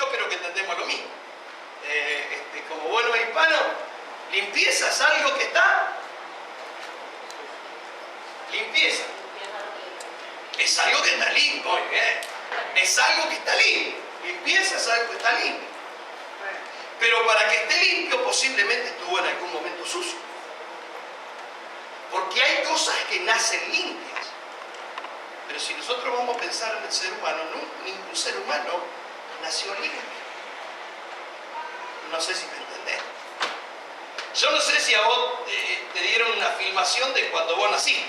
yo creo que entendemos lo mismo. Como buenos hispanos, limpieza es algo que está. Limpieza. Es algo que está limpio, muy bien. Es algo que está limpio. Limpieza es algo que está limpio. Pero para que esté limpio, posiblemente estuvo en algún momento sucio. Porque hay cosas que nacen limpias. Pero si nosotros vamos a pensar en el ser humano, ningún ser humano nació limpio. No sé si me entendés. Yo no sé si a vos te dieron una filmación de cuando vos naciste.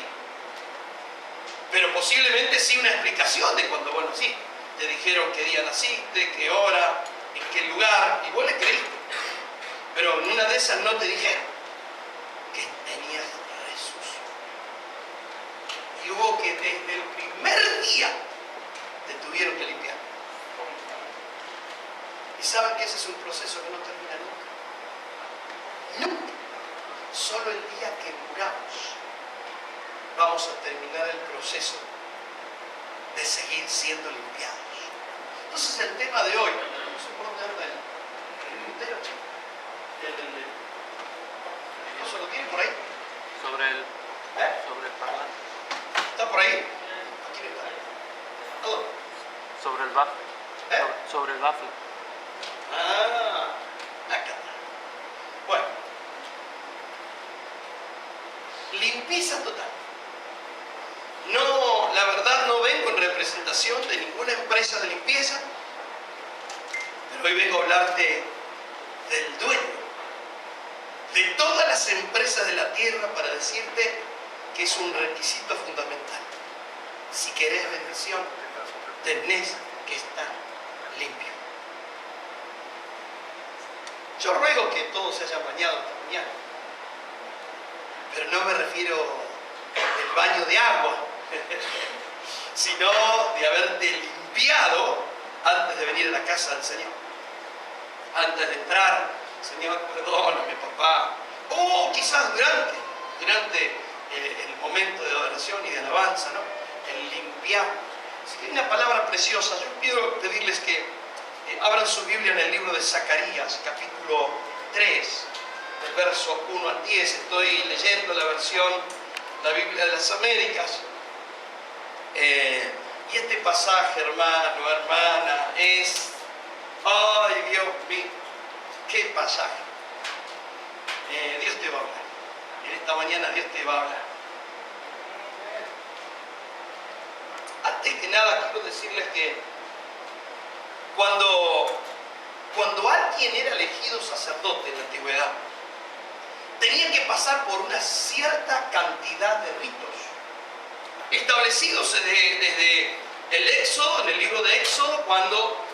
Pero posiblemente sí una explicación de cuando vos naciste. Te dijeron qué día naciste, qué hora, en qué lugar, y vos le creíste. Pero en una de esas no te dijeron que tenías resucio. Y hubo que desde el primer día te tuvieron que limpiar. Y saben que ese es un proceso que no termina nunca. Nunca. Solo el día que muramos vamos a terminar el proceso de seguir siendo limpiados. Entonces el tema de hoy, no sé por dónde anda el puntero, ¿eso lo tiene por ahí? Sobre el parlante. ¿Está por ahí? Aquí está. ¿Dónde? Sobre el bafle. Sobre el bafle. Acá está. Bueno. Limpieza total. No, la verdad no vengo en representación de ninguna empresa de limpieza, pero hoy vengo a hablarte del dueño de todas las empresas de la tierra para decirte que es un requisito fundamental. Si querés bendición, tenés que estar limpio. Yo ruego que todos se hayan bañado esta mañana, pero no me refiero del baño de agua, sino de haberte limpiado antes de venir a la casa del Señor. Antes de entrar, Señor, perdóname, papá. O quizás durante el momento de adoración y de alabanza, ¿no? El limpiar. Hay una palabra preciosa. Yo quiero pedirles que abran su Biblia en el libro de Zacarías, capítulo 3, del verso 1 al 10. Estoy leyendo la versión, la Biblia de las Américas. Y este pasaje, hermano, hermana, es... ¡Ay, Dios mío! ¡Qué pasaje! Dios te va a hablar. En esta mañana Dios te va a hablar. Antes que nada, quiero decirles que cuando alguien era elegido sacerdote en la antigüedad, tenía que pasar por una cierta cantidad de ritos establecidos desde el Éxodo, en el libro de Éxodo, cuando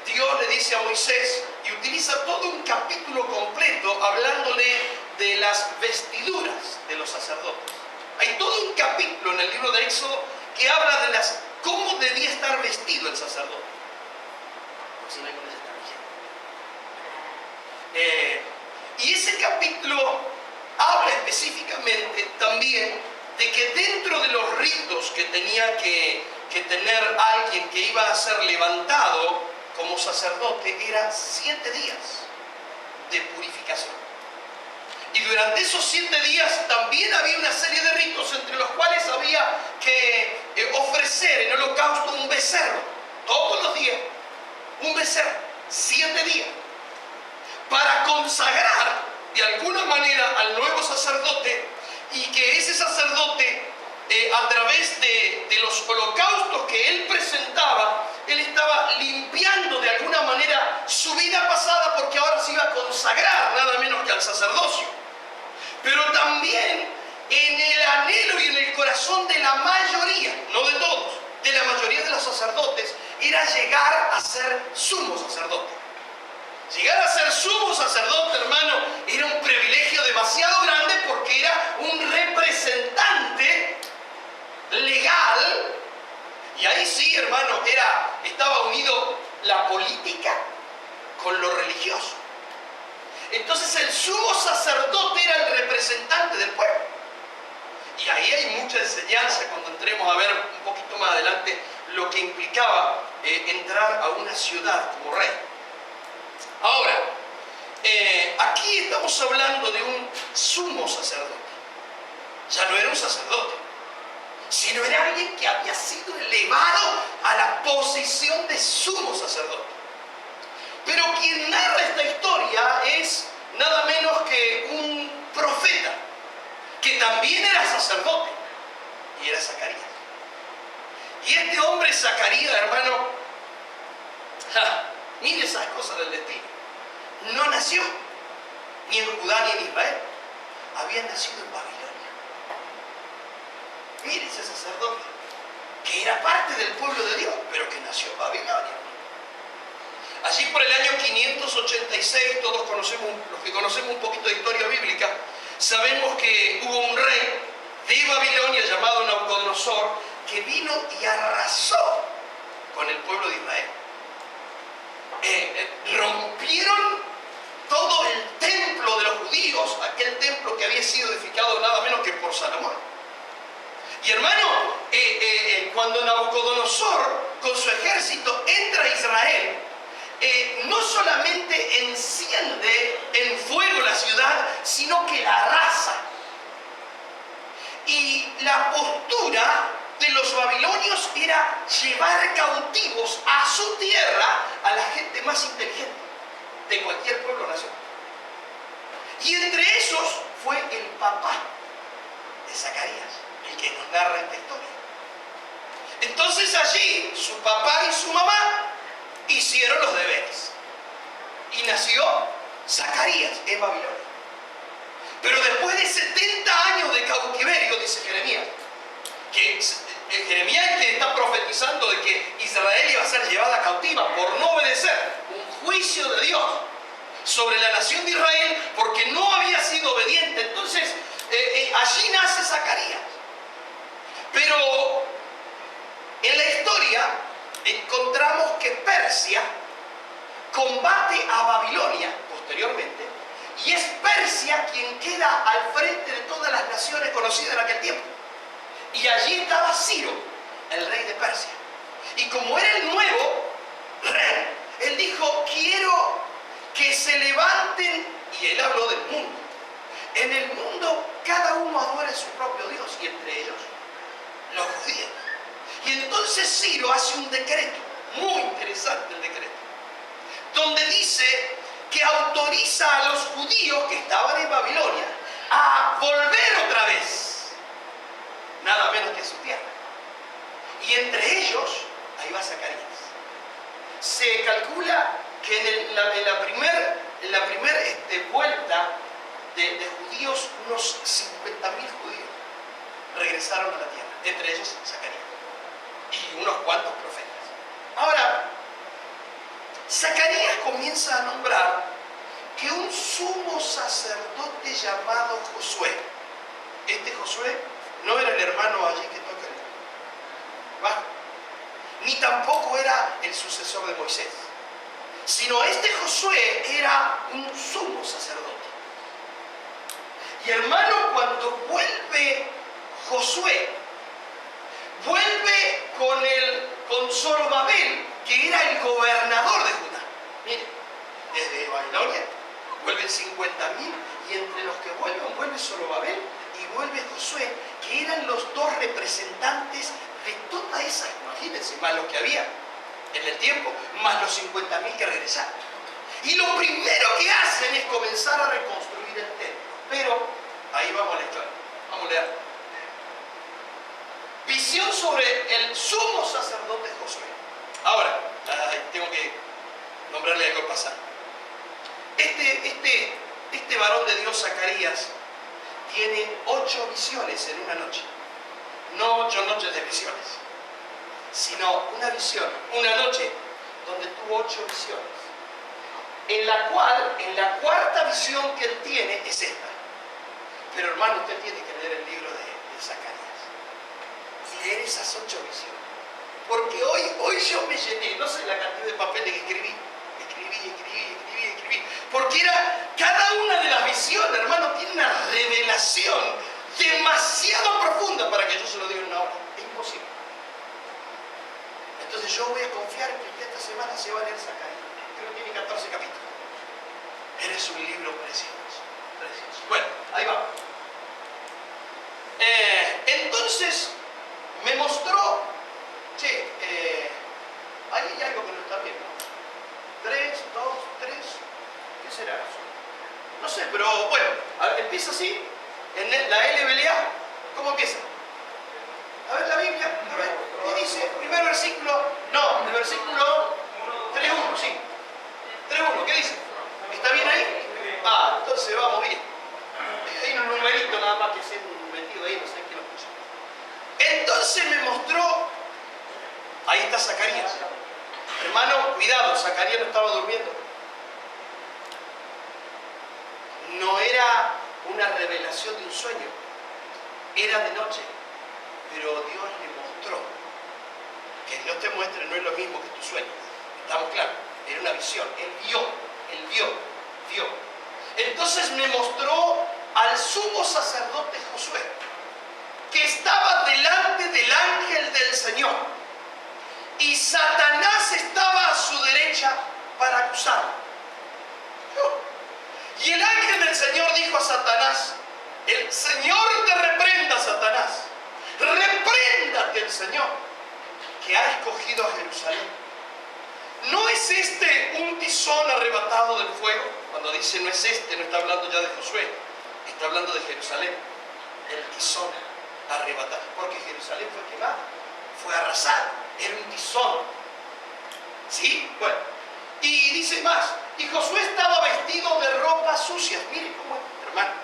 Dios le dice a Moisés y utiliza todo un capítulo completo hablándole de las vestiduras de los sacerdotes. Hay todo un capítulo en el libro de Éxodo que habla de cómo debía estar vestido el sacerdote. Por si no hay con esa y ese capítulo habla específicamente también de que dentro de los ritos que tenía que tener alguien que iba a ser levantado como sacerdote, eran 7 días de purificación. Y durante esos 7 días también había una serie de ritos entre los cuales había que ofrecer en holocausto un becerro, todos los días, un becerro, 7 días, para consagrar de alguna manera al nuevo sacerdote y que ese sacerdote a través de los holocaustos que él presentaba, él estaba limpiando de alguna manera su vida pasada porque ahora se iba a consagrar nada menos que al sacerdocio. Pero también en el anhelo y en el corazón de la mayoría, no de todos, de la mayoría de los sacerdotes, era llegar a ser sumo sacerdote. Llegar a ser sumo sacerdote, hermano, era un privilegio demasiado grande porque era un representante legal. Y ahí sí, hermano, estaba unido la política con lo religioso. Entonces el sumo sacerdote era el representante del pueblo. Y ahí hay mucha enseñanza cuando entremos a ver un poquito más adelante lo que implicaba entrar a una ciudad como rey. Ahora, aquí estamos hablando de un sumo sacerdote. Ya no era un sacerdote, sino era alguien que había sido elevado a la posición de sumo sacerdote. Pero quien narra esta historia es nada menos que un profeta, que también era sacerdote, y era Zacarías. Y este hombre Zacarías, hermano, mire esas cosas del destino. No nació ni en Judá ni en Israel, había nacido en Babilonia. Mire ese sacerdote, que era parte del pueblo de Dios, pero que nació en Babilonia. Allí por el año 586, todos conocemos, los que conocemos un poquito de historia bíblica, sabemos que hubo un rey de Babilonia llamado Nabucodonosor, que vino y arrasó con el pueblo de Israel. Rompieron todo el templo de los judíos, aquel templo que había sido edificado nada menos que por Salomón. Y hermano, cuando Nabucodonosor con su ejército entra a Israel, no solamente enciende en fuego la ciudad, sino que la arrasa. Y la postura de los babilonios era llevar cautivos a su tierra a la gente más inteligente de cualquier pueblo o nación. Y entre esos fue el papá de Zacarías, el que nos narra esta historia. Entonces allí su papá y su mamá hicieron los deberes. Y nació Zacarías en Babilonia. Pero después de 70 años de cautiverio, dice Jeremías, que Jeremías que está profetizando de que Israel iba a ser llevada cautiva por no obedecer, un juicio de Dios sobre la nación de Israel porque no había sido obediente. Entonces allí nace Zacarías. Pero en la historia encontramos que Persia combate a Babilonia posteriormente, y es Persia quien queda al frente de todas las naciones conocidas en aquel tiempo. Y allí estaba Ciro, el rey de Persia. Y como era el nuevo rey, él dijo: quiero que se levanten, y él habló del mundo. En el mundo cada uno adora a su propio Dios, y entre ellos los judíos. Y entonces Ciro hace un decreto, muy interesante el decreto, donde dice que autoriza a los judíos que estaban en Babilonia a volver otra vez, nada menos que a su tierra. Y entre ellos, ahí va Zacarías. Se calcula que en la primera vuelta de judíos, unos 50.000 judíos regresaron a la tierra, entre ellos Zacarías y unos cuantos profetas. Ahora, Zacarías comienza a nombrar que un sumo sacerdote llamado Josué, este Josué no era el hermano allí que toca el bajo, ni tampoco era el sucesor de Moisés, sino este Josué era un sumo sacerdote. Y hermano, cuando vuelve Josué, vuelve con Zorobabel, que era el gobernador de Judá. Miren, desde Babilonia vuelven 50.000, y entre los que vuelve Zorobabel y vuelve Josué, que eran los dos representantes de toda esa, imagínense, más los que había en el tiempo, más los 50.000 que regresaron. Y lo primero que hacen es comenzar a reconstruir el templo. Pero ahí vamos a la historia, vamos a leer. Visión sobre el sumo sacerdote Josué. Ahora, tengo que nombrarle algo al pasar. Este varón de Dios, Zacarías, tiene 8 visiones en una noche. No 8 noches de visiones, sino una visión, una noche donde tuvo 8 visiones. En la cual, en la cuarta visión que él tiene es esta. Pero hermano, usted tiene que leer el libro de Zacarías y leer esas 8 visiones. Porque hoy yo me llené, no sé la cantidad de papeles que escribí. Porque cada una de las visiones, hermano, tiene una revelación demasiado profunda para que yo se lo diga en una hora. Es imposible. yo voy a confiar en que esta semana se va a leer Zacarías. Creo que tiene 14 capítulos. Eres un libro precioso, precioso. Bueno, ahí va. Entonces me mostró, che, ahí hay algo que no está bien, ¿no? 3, 2, 3, ¿qué será eso? No sé, pero bueno, a ver, empieza así, en la LBLA, ¿cómo empieza? A ver la Biblia, a ver, ¿qué dice? Primer versículo, no, el versículo 3.1, sí. 3.1, ¿qué dice? ¿Está bien ahí? Ah, entonces vamos bien. Hay un numerito nada más que se ha metido ahí, no sé quién lo puso. Entonces me mostró, ahí está Zacarías. Hermano, cuidado, Zacarías no estaba durmiendo. No era una revelación de un sueño, era de noche. Pero Dios le mostró. Que Dios te muestre no es lo mismo que tu sueño. ¿Estamos claros? Era una visión. Él vio. Entonces me mostró al sumo sacerdote Josué, que estaba delante del ángel del Señor. Y Satanás estaba a su derecha para acusarlo. Y el ángel del Señor dijo a Satanás, el Señor te reprenda, Satanás. Repréndate el Señor, que ha escogido a Jerusalén. ¿No es este un tizón arrebatado del fuego? Cuando dice no es este, no está hablando ya de Josué, está hablando de Jerusalén. El tizón arrebatado, porque Jerusalén fue quemada, fue arrasada, era un tizón. ¿Sí? Bueno, y dice más, y Josué estaba vestido de ropas sucias. Mire cómo es, hermano.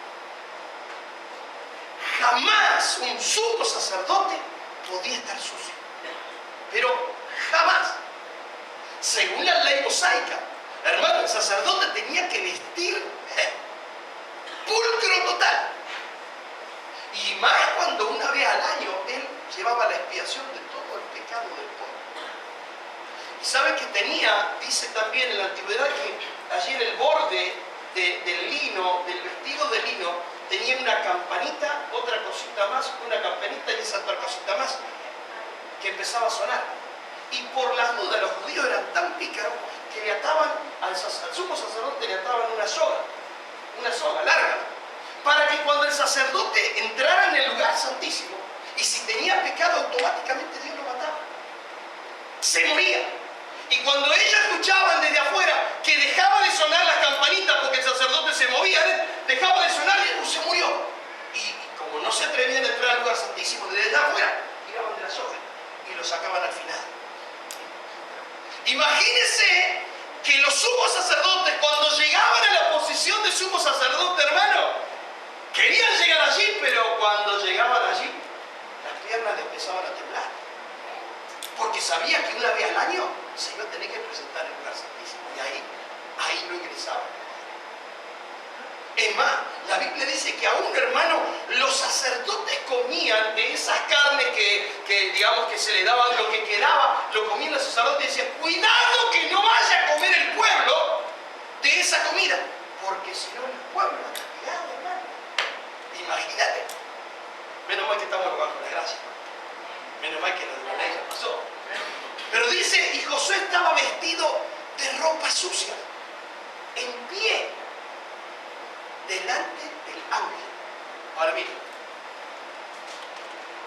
Jamás un sumo sacerdote podía estar sucio. Pero jamás. Según la ley mosaica, hermano, el sacerdote tenía que vestir pulcro total. Y más cuando una vez al año él llevaba la expiación de todo el pecado del pueblo. Y sabe que tenía, dice también en la antigüedad, que allí en el borde del lino, del vestido de lino, tenía una campanita, otra cosita más, una campanita y esa otra cosita más, que empezaba a sonar. Y por las dudas, los judíos eran tan pícaros que le ataban al sumo sacerdote, le ataban una soga larga, para que cuando el sacerdote entrara en el lugar santísimo, y si tenía pecado, automáticamente Dios lo mataba. Se moría. Y cuando ellos escuchaban desde afuera que dejaba de sonar las campanitas porque el sacerdote se movía, dejaba de sonar y se murió. Y como no se atrevían a entrar al lugar santísimo, desde afuera, tiraban de la soga y lo sacaban al final. Imagínense que los sumos sacerdotes, cuando llegaban a la posición de sumo sacerdote, hermano, querían llegar allí, pero cuando llegaban allí, las piernas les empezaban a temblar. Porque sabía que una vez al año se iba a tener que presentar en el lugar santísimo. Y ahí no ingresaban. Es más, la Biblia dice que aún, hermano, los sacerdotes comían de esas carnes que digamos que se le daban, lo que quedaba, lo comían los sacerdotes y decían, cuidado que no vaya a comer el pueblo de esa comida, porque si no el pueblo va a castigado, hermano. Imagínate. Menos mal que estamos bajo la gracia. Menos mal que lo de la ley ya pasó. Pero dice, y Josué estaba vestido de ropa sucia, en pie, delante del ángel. Ahora mire.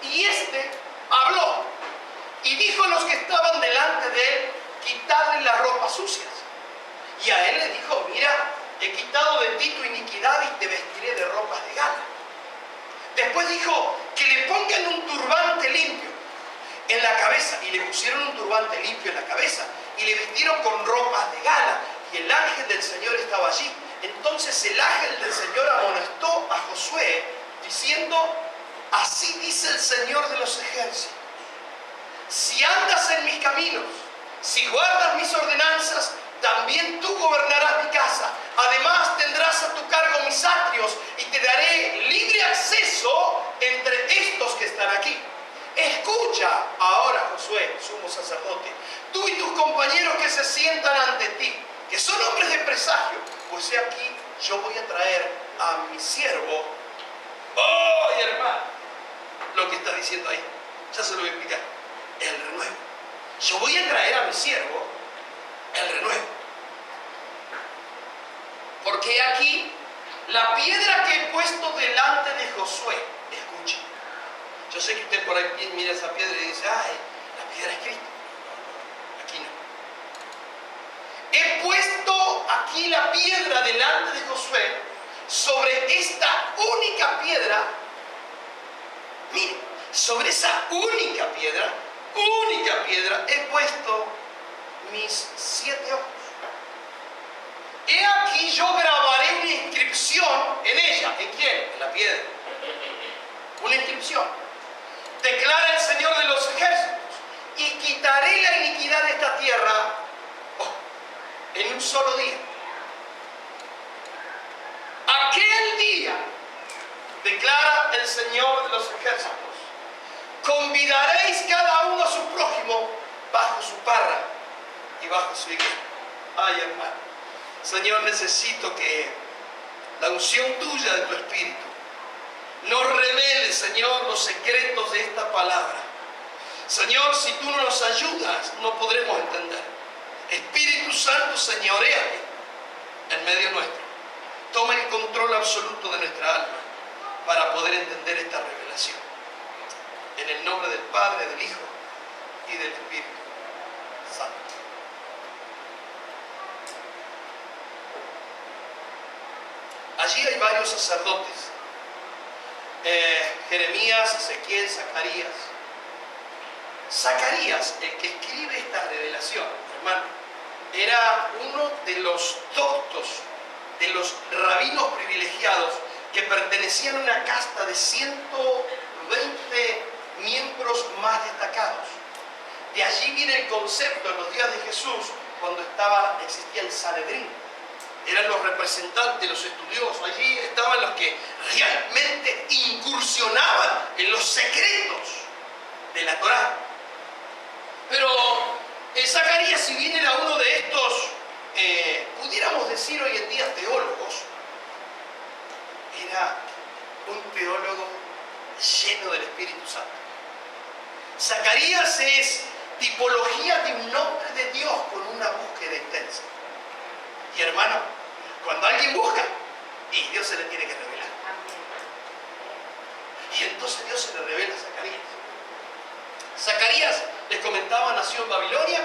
Y este habló y dijo a los que estaban delante de él, quitadle las ropas sucias. Y a él le dijo, mira, he quitado de ti tu iniquidad y te vestiré de ropas de gala. Después dijo, que le pongan un turbante limpio en la cabeza. Y le pusieron un turbante limpio en la cabeza y le vistieron con ropas de gala. Y el ángel del Señor estaba allí. Entonces el ángel del Señor amonestó a Josué diciendo, así dice el Señor de los ejércitos, si andas en mis caminos, si guardas mis ordenanzas, también tú gobernarás mi casa. Además tendrás a tu cargo mis atrios y te daré libre acceso entre estos que están aquí. Escucha ahora, Josué, sumo sacerdote, tú y tus compañeros que se sientan ante ti, que son hombres de presagio, pues he aquí, yo voy a traer a mi siervo. ¡Oh, hermano! Lo que está diciendo ahí, ya se lo voy a explicar. El renuevo. yo voy a traer a mi siervo el renuevo. Porque aquí la piedra que he puesto delante de Josué, escuche, yo sé que usted por ahí mira esa piedra y dice, ay, la piedra es Cristo. Aquí no. He puesto aquí la piedra delante de Josué. Sobre esta única piedra, mire, sobre esa única piedra he puesto mis 7 ojos. He aquí yo grabaré una inscripción en ella. ¿En quién? En la piedra. Una inscripción. Declara el Señor de los ejércitos. Y quitaré la iniquidad de esta tierra en un solo día. Aquel día, declara el Señor de los ejércitos, convidaréis cada uno a su prójimo bajo su parra y bajo su higuera. Ay, hermano, Señor, necesito que la unción tuya de tu Espíritu nos revele, Señor, los secretos de esta palabra. Señor, si tú no nos ayudas, no podremos entender. Espíritu Santo, señoréate en medio nuestro. Toma el control absoluto de nuestra alma para poder entender esta revelación. En el nombre del Padre, del Hijo y del Espíritu Santo. Allí hay varios sacerdotes. Jeremías, Ezequiel, Zacarías. Zacarías, el que escribe esta revelación, hermano, era uno de los doctos, de los rabinos privilegiados que pertenecían a una casta de 120 miembros más destacados. De allí viene el concepto en los días de Jesús, cuando existía el Sanedrín. Eran los representantes, los estudiosos. Allí estaban los que realmente incursionaban en los secretos de la Torá. Pero Zacarías, si bien era uno de estos, pudiéramos decir hoy en día teólogos, era un teólogo lleno del Espíritu Santo. Zacarías es tipología de un nombre de Dios con una búsqueda intensa. Y hermano, cuando alguien busca, y Dios se le tiene que revelar. Y entonces Dios se le revela a Zacarías. Zacarías, les comentaba, nació en Babilonia,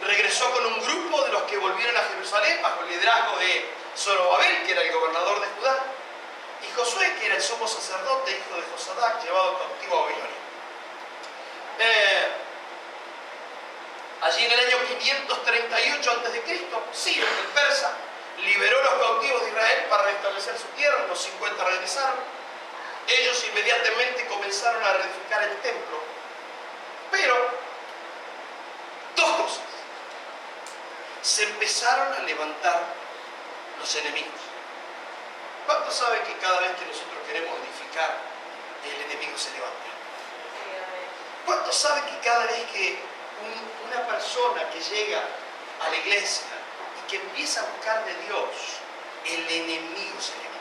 regresó con un grupo de los que volvieron a Jerusalén bajo el liderazgo de Zorobabel, que era el gobernador de Judá, y Josué, que era el sumo sacerdote, hijo de Josadac, llevado cautivo a Babilonia. Allí en el año 538 a.C., Ciro, el persa, liberó a los cautivos de Israel para restablecer su tierra. Los 50 regresaron. Ellos inmediatamente comenzaron a reedificar el templo. Pero, dos cosas. Se empezaron a levantar los enemigos. ¿Cuántos saben que cada vez que nosotros queremos edificar, el enemigo se levanta? ¿Cuántos saben que cada vez que una persona que llega a la iglesia y que empieza a buscar de Dios, el enemigo se levanta?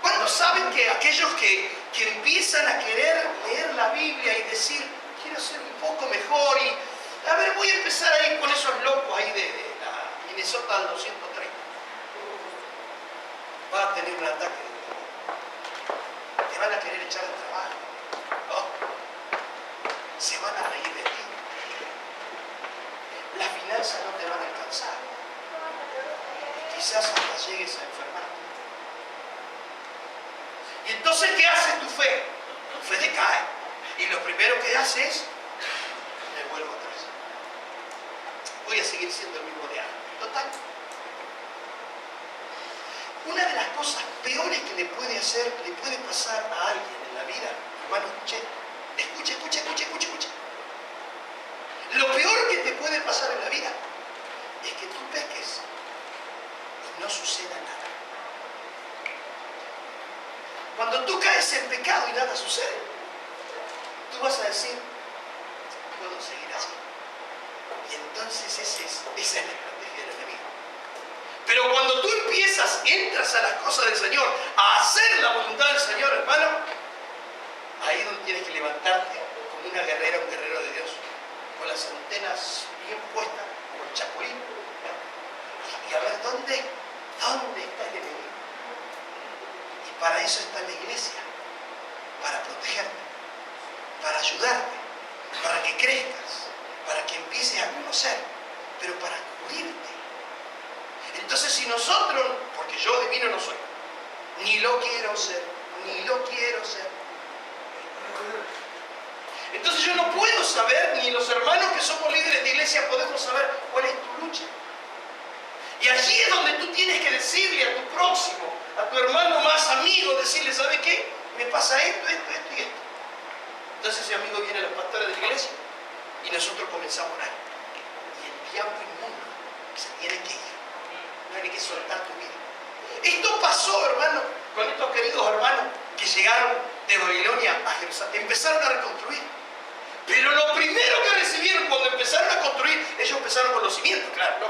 ¿Cuántos saben que aquellos que empiezan a querer leer la Biblia y decir, quiero ser un poco mejor y, a ver, voy a empezar a ir con esos locos ahí de la Minnesota al 230? Va a tener un ataque. Te van a querer echar el trabajo. Se van a reír de ti. Las finanzas no te van a alcanzar. Y quizás hasta llegues a enfermarte. Y entonces, ¿qué hace tu fe? Tu fe decae. Y lo primero que hace es, me vuelvo atrás. Voy a seguir siendo el mismo de antes. Total. Una de las cosas peores que le puede pasar a alguien en la vida, hermano, escuche. Lo peor que te puede pasar en la vida es que tú peques y no suceda nada. Cuando tú caes en pecado y nada sucede, tú vas a decir, puedo seguir así. Y entonces esa es la estrategia del enemigo. Pero cuando tú entras a las cosas del Señor, a hacer la voluntad del Señor, hermano, ahí es donde tienes que levantarte como una guerrera, un guerrero de Dios, con las antenas bien puestas, como el chapulín, y a ver dónde está el enemigo. Y para eso está la iglesia, para protegerte, para ayudarte, para que crezcas, para que empieces a conocer, pero para cubrirte. Entonces si nosotros, porque yo divino no soy, ni lo quiero ser, entonces yo no puedo saber, ni los hermanos que somos líderes de iglesia podemos saber cuál es tu lucha. Y allí es donde tú tienes que decirle a tu próximo, a tu hermano más amigo, decirle, ¿sabe qué? Me pasa esto y esto. Entonces ese amigo viene a los pastores de la iglesia y nosotros comenzamos a orar. Y el diablo inmundo se tiene que ir. Tiene que soltar tu vida. Esto pasó, hermano, con estos queridos hermanos que llegaron de Babilonia a Jerusalén. Empezaron a reconstruir. Pero lo primero que recibieron cuando empezaron a construir, ellos empezaron con los cimientos, claro, ¿no?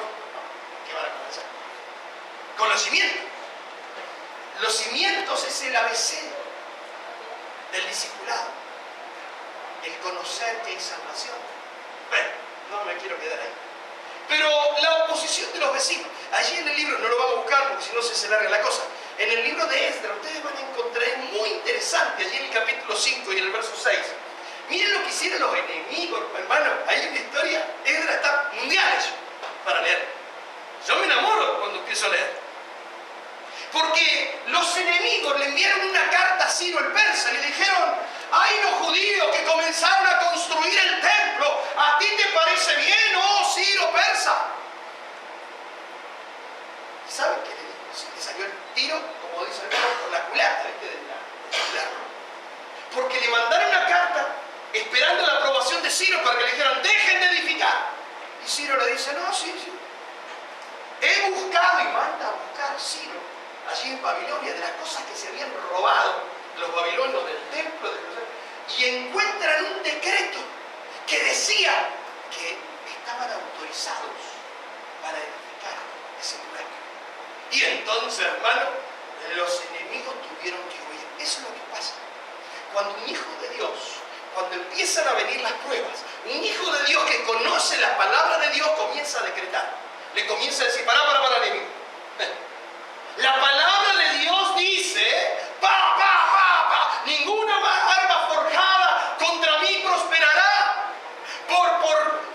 ¿Qué van a comenzar? Con los cimientos. Los cimientos es el ABC del discipulado. El conocer que hay salvación. Bueno, no me quiero quedar ahí. Pero la oposición de los vecinos. Allí en el libro, no lo vamos a buscar porque si no se larga la cosa. En el libro de Esdras, ustedes van a encontrar muy interesante, allí en el capítulo 5 y en el verso 6. Miren lo que hicieron los enemigos, hermano. Hay una historia, Esdras está mundial eso, para leer. Yo me enamoro cuando empiezo a leer. Porque los enemigos le enviaron una carta a Ciro el persa y le dijeron: hay los judíos que comenzaron a construir el templo. ¿A ti te parece bien, oh Ciro persa? ¿Saben qué le dijo? Le salió el tiro, como dicen, por la culata, ¿viste? De la culata. Porque le mandaron una carta esperando la aprobación de Ciro para que le dijeran: dejen de edificar. Y Ciro le dice: no, sí. He buscado, y manda a buscar Ciro allí en Babilonia, de las cosas que se habían robado los babilonios del templo de Jerusalén, y encuentran un decreto que decía que estaban autorizados para edificar ese lugar. Y entonces, hermano, los enemigos tuvieron que huir. Eso es lo que pasa. Cuando un hijo de Dios, cuando empiezan a venir las pruebas, un hijo de Dios que conoce la palabra de Dios comienza a decretar. Le comienza a decir: para, enemigo. La palabra de Dios dice: ninguna arma forjada contra mí prosperará.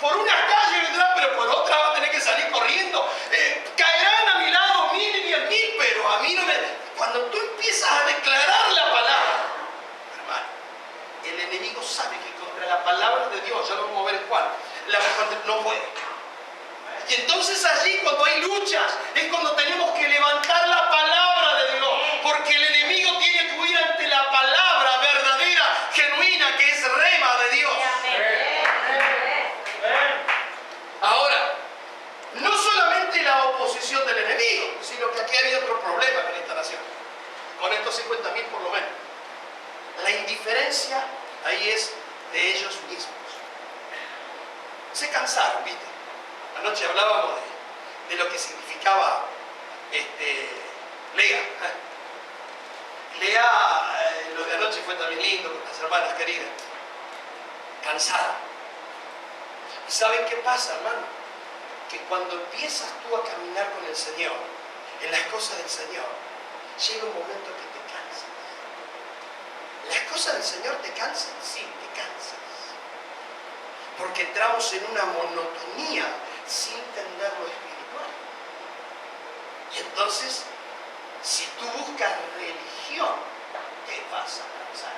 Por una calle vendrá, pero por otra va a tener que salir corriendo. Caerán a mi lado 1000 y 10.000, pero a mí no me... Cuando tú empiezas a declarar la palabra, hermano, el enemigo sabe que contra la palabra de Dios, ya lo vamos a ver en cuál, no puede. Y entonces allí, cuando hay luchas, es cuando tenemos que levantar la palabra de Dios, porque el enemigo tiene que huir ante la palabra verdadera, genuina, que es rema de Dios. Ahora, no solamente la oposición del enemigo, sino que aquí había otro problema con esta nación, con estos 50.000 por lo menos. La indiferencia ahí es de ellos mismos. Se cansaron, ¿viste? Anoche hablábamos de lo que significaba Lea. Lo de anoche fue también lindo con las hermanas queridas. Cansada. ¿Y saben qué pasa, hermano? Que cuando empiezas tú a caminar con el Señor, en las cosas del Señor, llega un momento que te cansas. ¿Las cosas del Señor te cansan? Sí, te cansas. Porque entramos en una monotonía sin entender lo espiritual. Y entonces, si tú buscas religión, te vas a cansar.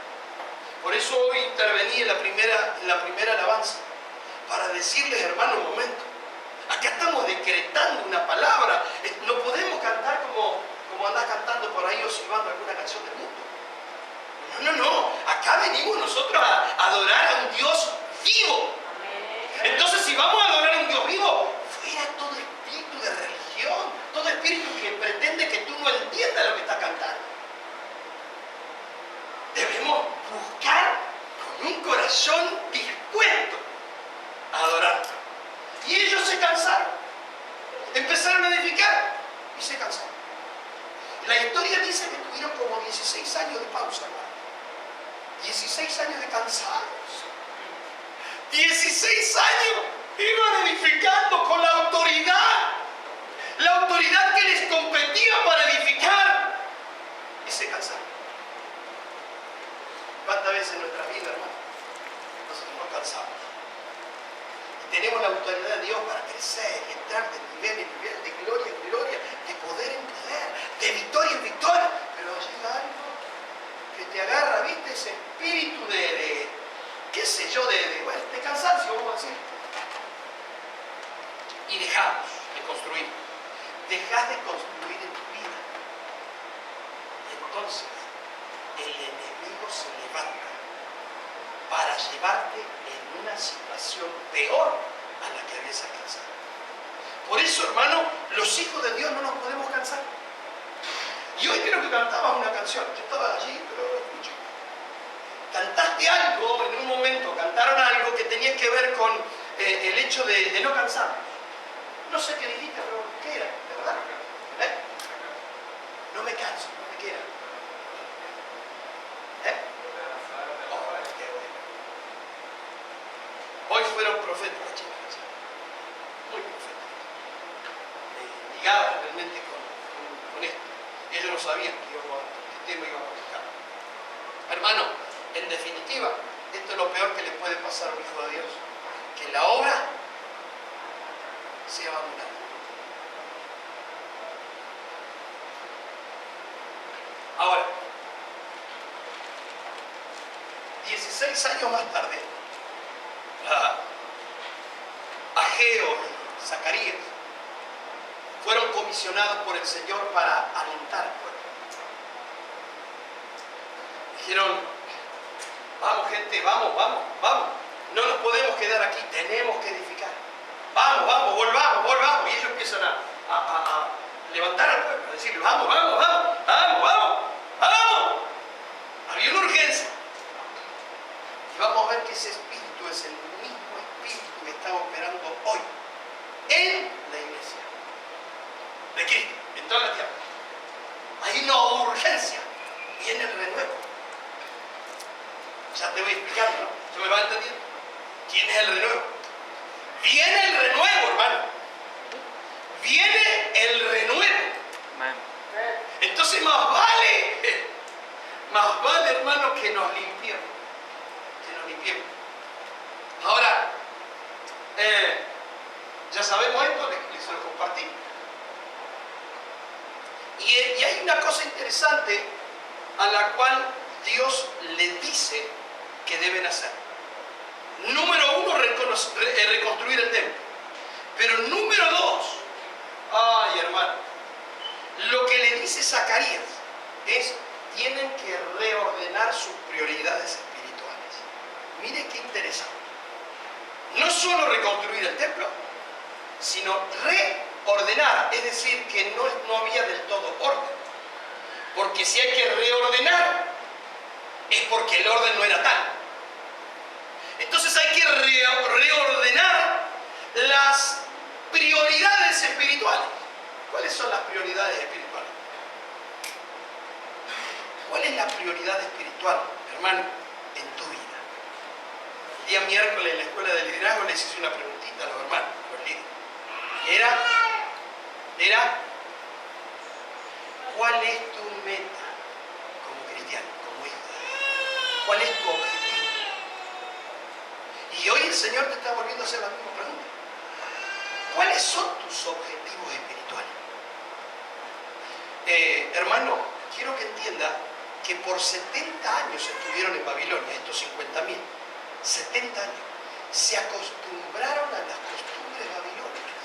Por eso hoy intervení en la primera alabanza, para decirles: hermano, un momento, acá estamos decretando una palabra. No podemos cantar como andas cantando por ahí o silbando alguna canción del mundo. No, acá venimos nosotros a adorar a un Dios vivo. Entonces, si vamos a adorar a un Dios vivo, fuera todo espíritu de religión, todo espíritu que pretende que tú no entiendas lo que estás cantando. Debemos buscar con un corazón dispuesto a adorar. Y ellos se cansaron. Empezaron a edificar y se cansaron. La historia dice que tuvieron como 16 años de pausa, hermano. 16 años de cansados. 16 años iban edificando con la autoridad que les competía para edificar, y se cansaron. ¿Cuántas veces en nuestra vida, hermano, nosotros nos cansamos? Y tenemos la autoridad de Dios para crecer y entrar de nivel en nivel, de gloria en gloria, de poder en poder, de victoria en victoria. Pero llega algo que te agarra, ¿viste? Ese espíritu de qué sé yo, de cansancio, vamos a decir. Y dejamos de construir. Dejas de construir en tu vida. Entonces, el enemigo se levanta para llevarte en una situación peor a la que habías alcanzado. Por eso, hermano, los hijos de Dios no nos podemos cansar. Y hoy creo que cantabas una canción. Yo estaba allí, pero lo escuché. Cantaste algo, en un momento cantaron algo que tenía que ver con el hecho de no cansarnos. No sé qué dijiste, pero ¿qué era? ¿De verdad? No me canso, no me queda. Oh, qué bueno. Hoy fueron profetas las chicas, muy profetas. Ligadas realmente con esto. Y ellos no sabían que el tema iba a tocar. Hermano, en definitiva, esto es lo peor que le puede pasar a un hijo de Dios. Que la obra sea abandonada. Ahora, 16 años más tarde, Ageo y Zacarías fueron comisionados por el Señor para alentar al pueblo. Dijeron: vamos gente, vamos. No nos podemos quedar aquí, tenemos que edificar. Vamos, volvamos. Y ellos empiezan a levantar al pueblo, a decirle: vamos. Había una urgencia. Y vamos a ver que ese espíritu es el mismo espíritu que está operando hoy en la iglesia de Cristo, en toda la tierra. Hay una urgencia, viene el renuevo. Ya te voy explicando, ¿no? ¿Se me va entendiendo? ¿Quién es el renuevo? Viene el renuevo, hermano. Viene el renuevo. Amén. Entonces más vale, hermano, que nos limpiemos. Ahora, ya sabemos esto, les lo compartí. Y hay una cosa interesante a la cual Dios le dice que deben hacer. Número 1, reconstruir el templo. Pero número 2, ay hermano, lo que le dice Zacarías es: tienen que reordenar sus prioridades espirituales. Mire qué interesante. No solo reconstruir el templo, sino reordenar, es decir, que no había del todo orden. Porque si hay que reordenar, es porque el orden no era tal. Entonces hay que reordenar las prioridades espirituales. ¿Cuáles son las prioridades espirituales? ¿Cuál es la prioridad espiritual, hermano, en tu vida? El día miércoles en la escuela de liderazgo les hice una preguntita a los hermanos, a los líderes. Era, ¿cuál es tu meta como cristiano, como hijo de Dios? ¿Cuál es tu objetivo? Y hoy el Señor te está volviendo a hacer la misma pregunta. ¿Cuáles son tus objetivos espirituales? Hermano, quiero que entienda que por 70 años estuvieron en Babilonia, estos 50.000, 70 años, se acostumbraron a las costumbres babilónicas.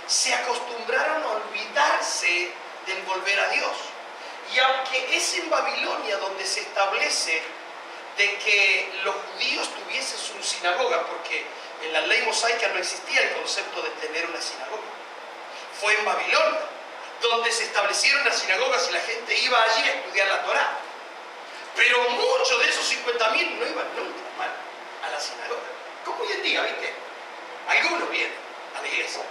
Se acostumbraron a olvidarse del volver a Dios. Y aunque es en Babilonia donde se establece de que los judíos tuviesen su sinagoga, porque en la ley mosaica no existía el concepto de tener una sinagoga. Fue en Babilonia donde se establecieron las sinagogas y la gente iba allí a estudiar la Torá. Pero muchos de esos 50.000 no iban nunca, hermano, a la sinagoga. Como hoy en día, ¿viste? Algunos vienen a la iglesia.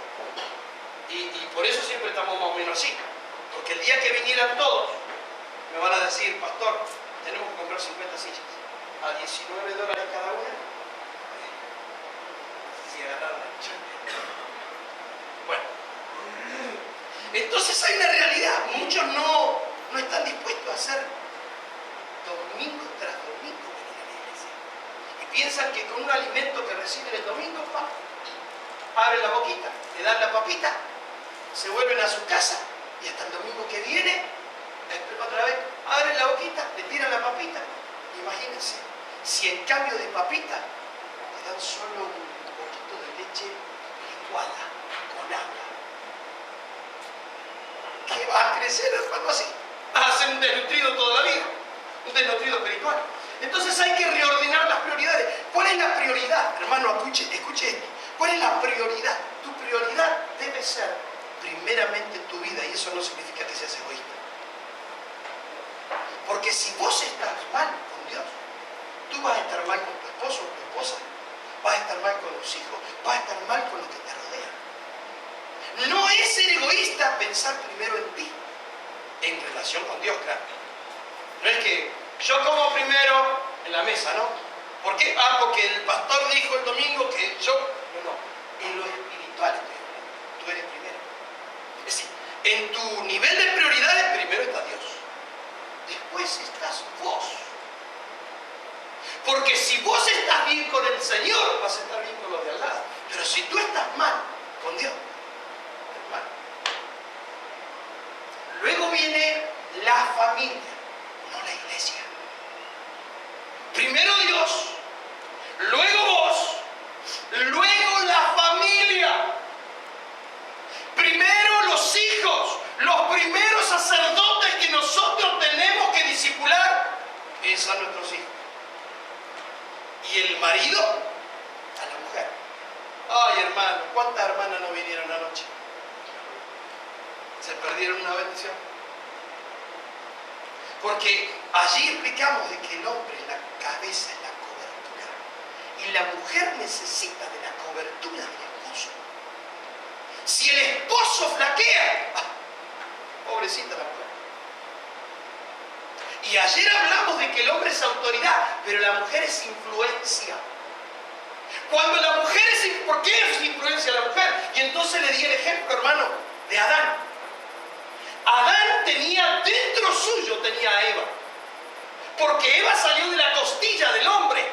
Y por eso siempre estamos más o menos así. Porque el día que vinieran todos, me van a decir: pastor, tenemos que comprar 50 sillas a $19 cada una. Bueno, entonces hay una realidad. Muchos no están dispuestos a hacer domingo tras domingo venir a la iglesia. Y piensan que con un alimento que reciben el domingo, abren la boquita, le dan la papita, se vuelven a su casa y hasta el domingo que viene, otra vez, abren la boquita, le tiran la papita. Imagínense, si en cambio de papita le dan solo un poquito de leche licuada con agua, ¿qué va a crecer, hermano, así? Va a ser un desnutrido toda la vida, un desnutrido espiritual. Entonces hay que reordenar las prioridades. ¿Cuál es la prioridad? Hermano, escuche esto. ¿Cuál es la prioridad? Tu prioridad debe ser primeramente tu vida, y eso no significa que seas egoísta. Porque si vos estás mal con Dios, tú vas a estar mal con tu esposo o tu esposa, vas a estar mal con los hijos, vas a estar mal con los que te rodean. No es ser egoísta pensar primero en ti, en relación con Dios, claro. No es que yo como primero en la mesa, ¿no? ¿Por qué? Porque el pastor dijo el domingo que yo... No. En lo espiritual tú eres primero. Es decir, en tu nivel de prioridades primero está Dios. Después estás vos. Porque si vos estás bien con el Señor, vas a estar bien con los de al lado. Pero si tú estás mal con Dios, estás mal. Luego viene la familia, no la iglesia. Primero Dios, luego vos, luego la familia. Primero los hijos, los primeros sacerdotes que nosotros tenemos que discipular es a nuestros hijos. Y el marido a la mujer. Ay, hermano, ¿cuántas hermanas no vinieron anoche? ¿Se perdieron una bendición? Porque allí explicamos de que el hombre es la cabeza, es la cobertura. Y la mujer necesita de la cobertura del esposo. Si el esposo flaquea, pobrecita la mujer. Y ayer hablamos de que el hombre es autoridad, pero la mujer es influencia. Cuando la mujer es... ¿Por qué es influencia la mujer? Y entonces le di el ejemplo, hermano, de Adán. Adán tenía dentro suyo, tenía a Eva. Porque Eva salió de la costilla del hombre.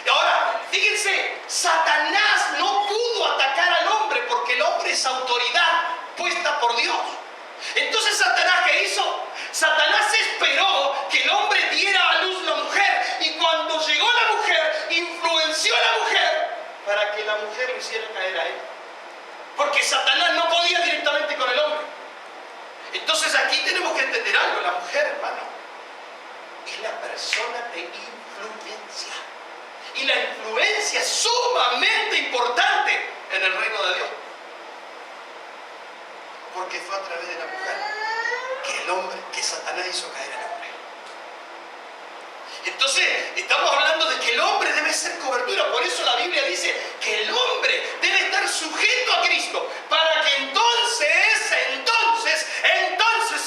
Y ahora, fíjense, Satanás no pudo atacar al hombre porque el hombre es autoridad puesta por Dios. Entonces, ¿Satanás qué hizo? Satanás esperó que el hombre diera a luz la mujer, y cuando llegó la mujer, influenció a la mujer para que la mujer lo hiciera caer a él. Porque Satanás no podía directamente con el hombre. Entonces aquí tenemos que entender algo. La mujer, hermano, es la persona de influencia. Y la influencia es sumamente importante en el reino de Dios. Porque fue a través de la mujer que el hombre, que Satanás hizo caer al hombre. Entonces, estamos hablando de que el hombre debe ser cobertura. Por eso la Biblia dice que el hombre debe estar sujeto a Cristo, para que entonces,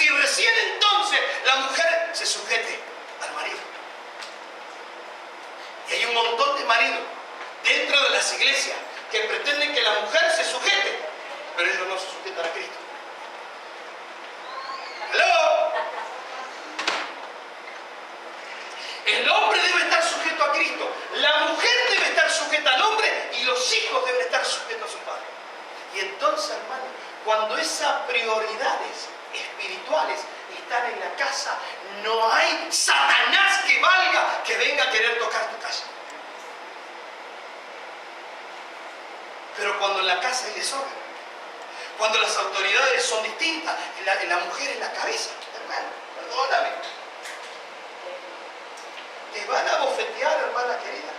y recién entonces, la mujer se sujete al marido. Y hay un montón de maridos dentro de las iglesias que pretenden que la mujer se sujete, pero ellos no se sujetan a Cristo. ¿Aló? El hombre debe estar sujeto a Cristo, la mujer debe estar sujeta al hombre, y los hijos deben estar sujetos a su padre. Y entonces, hermano, cuando esas prioridades espirituales están en la casa, no hay Satanás que valga que venga a querer tocar tu casa. Pero cuando en la casa hay desorden, cuando las autoridades son distintas, la mujer es la cabeza, hermano, perdóname. Te van a bofetear, hermana querida.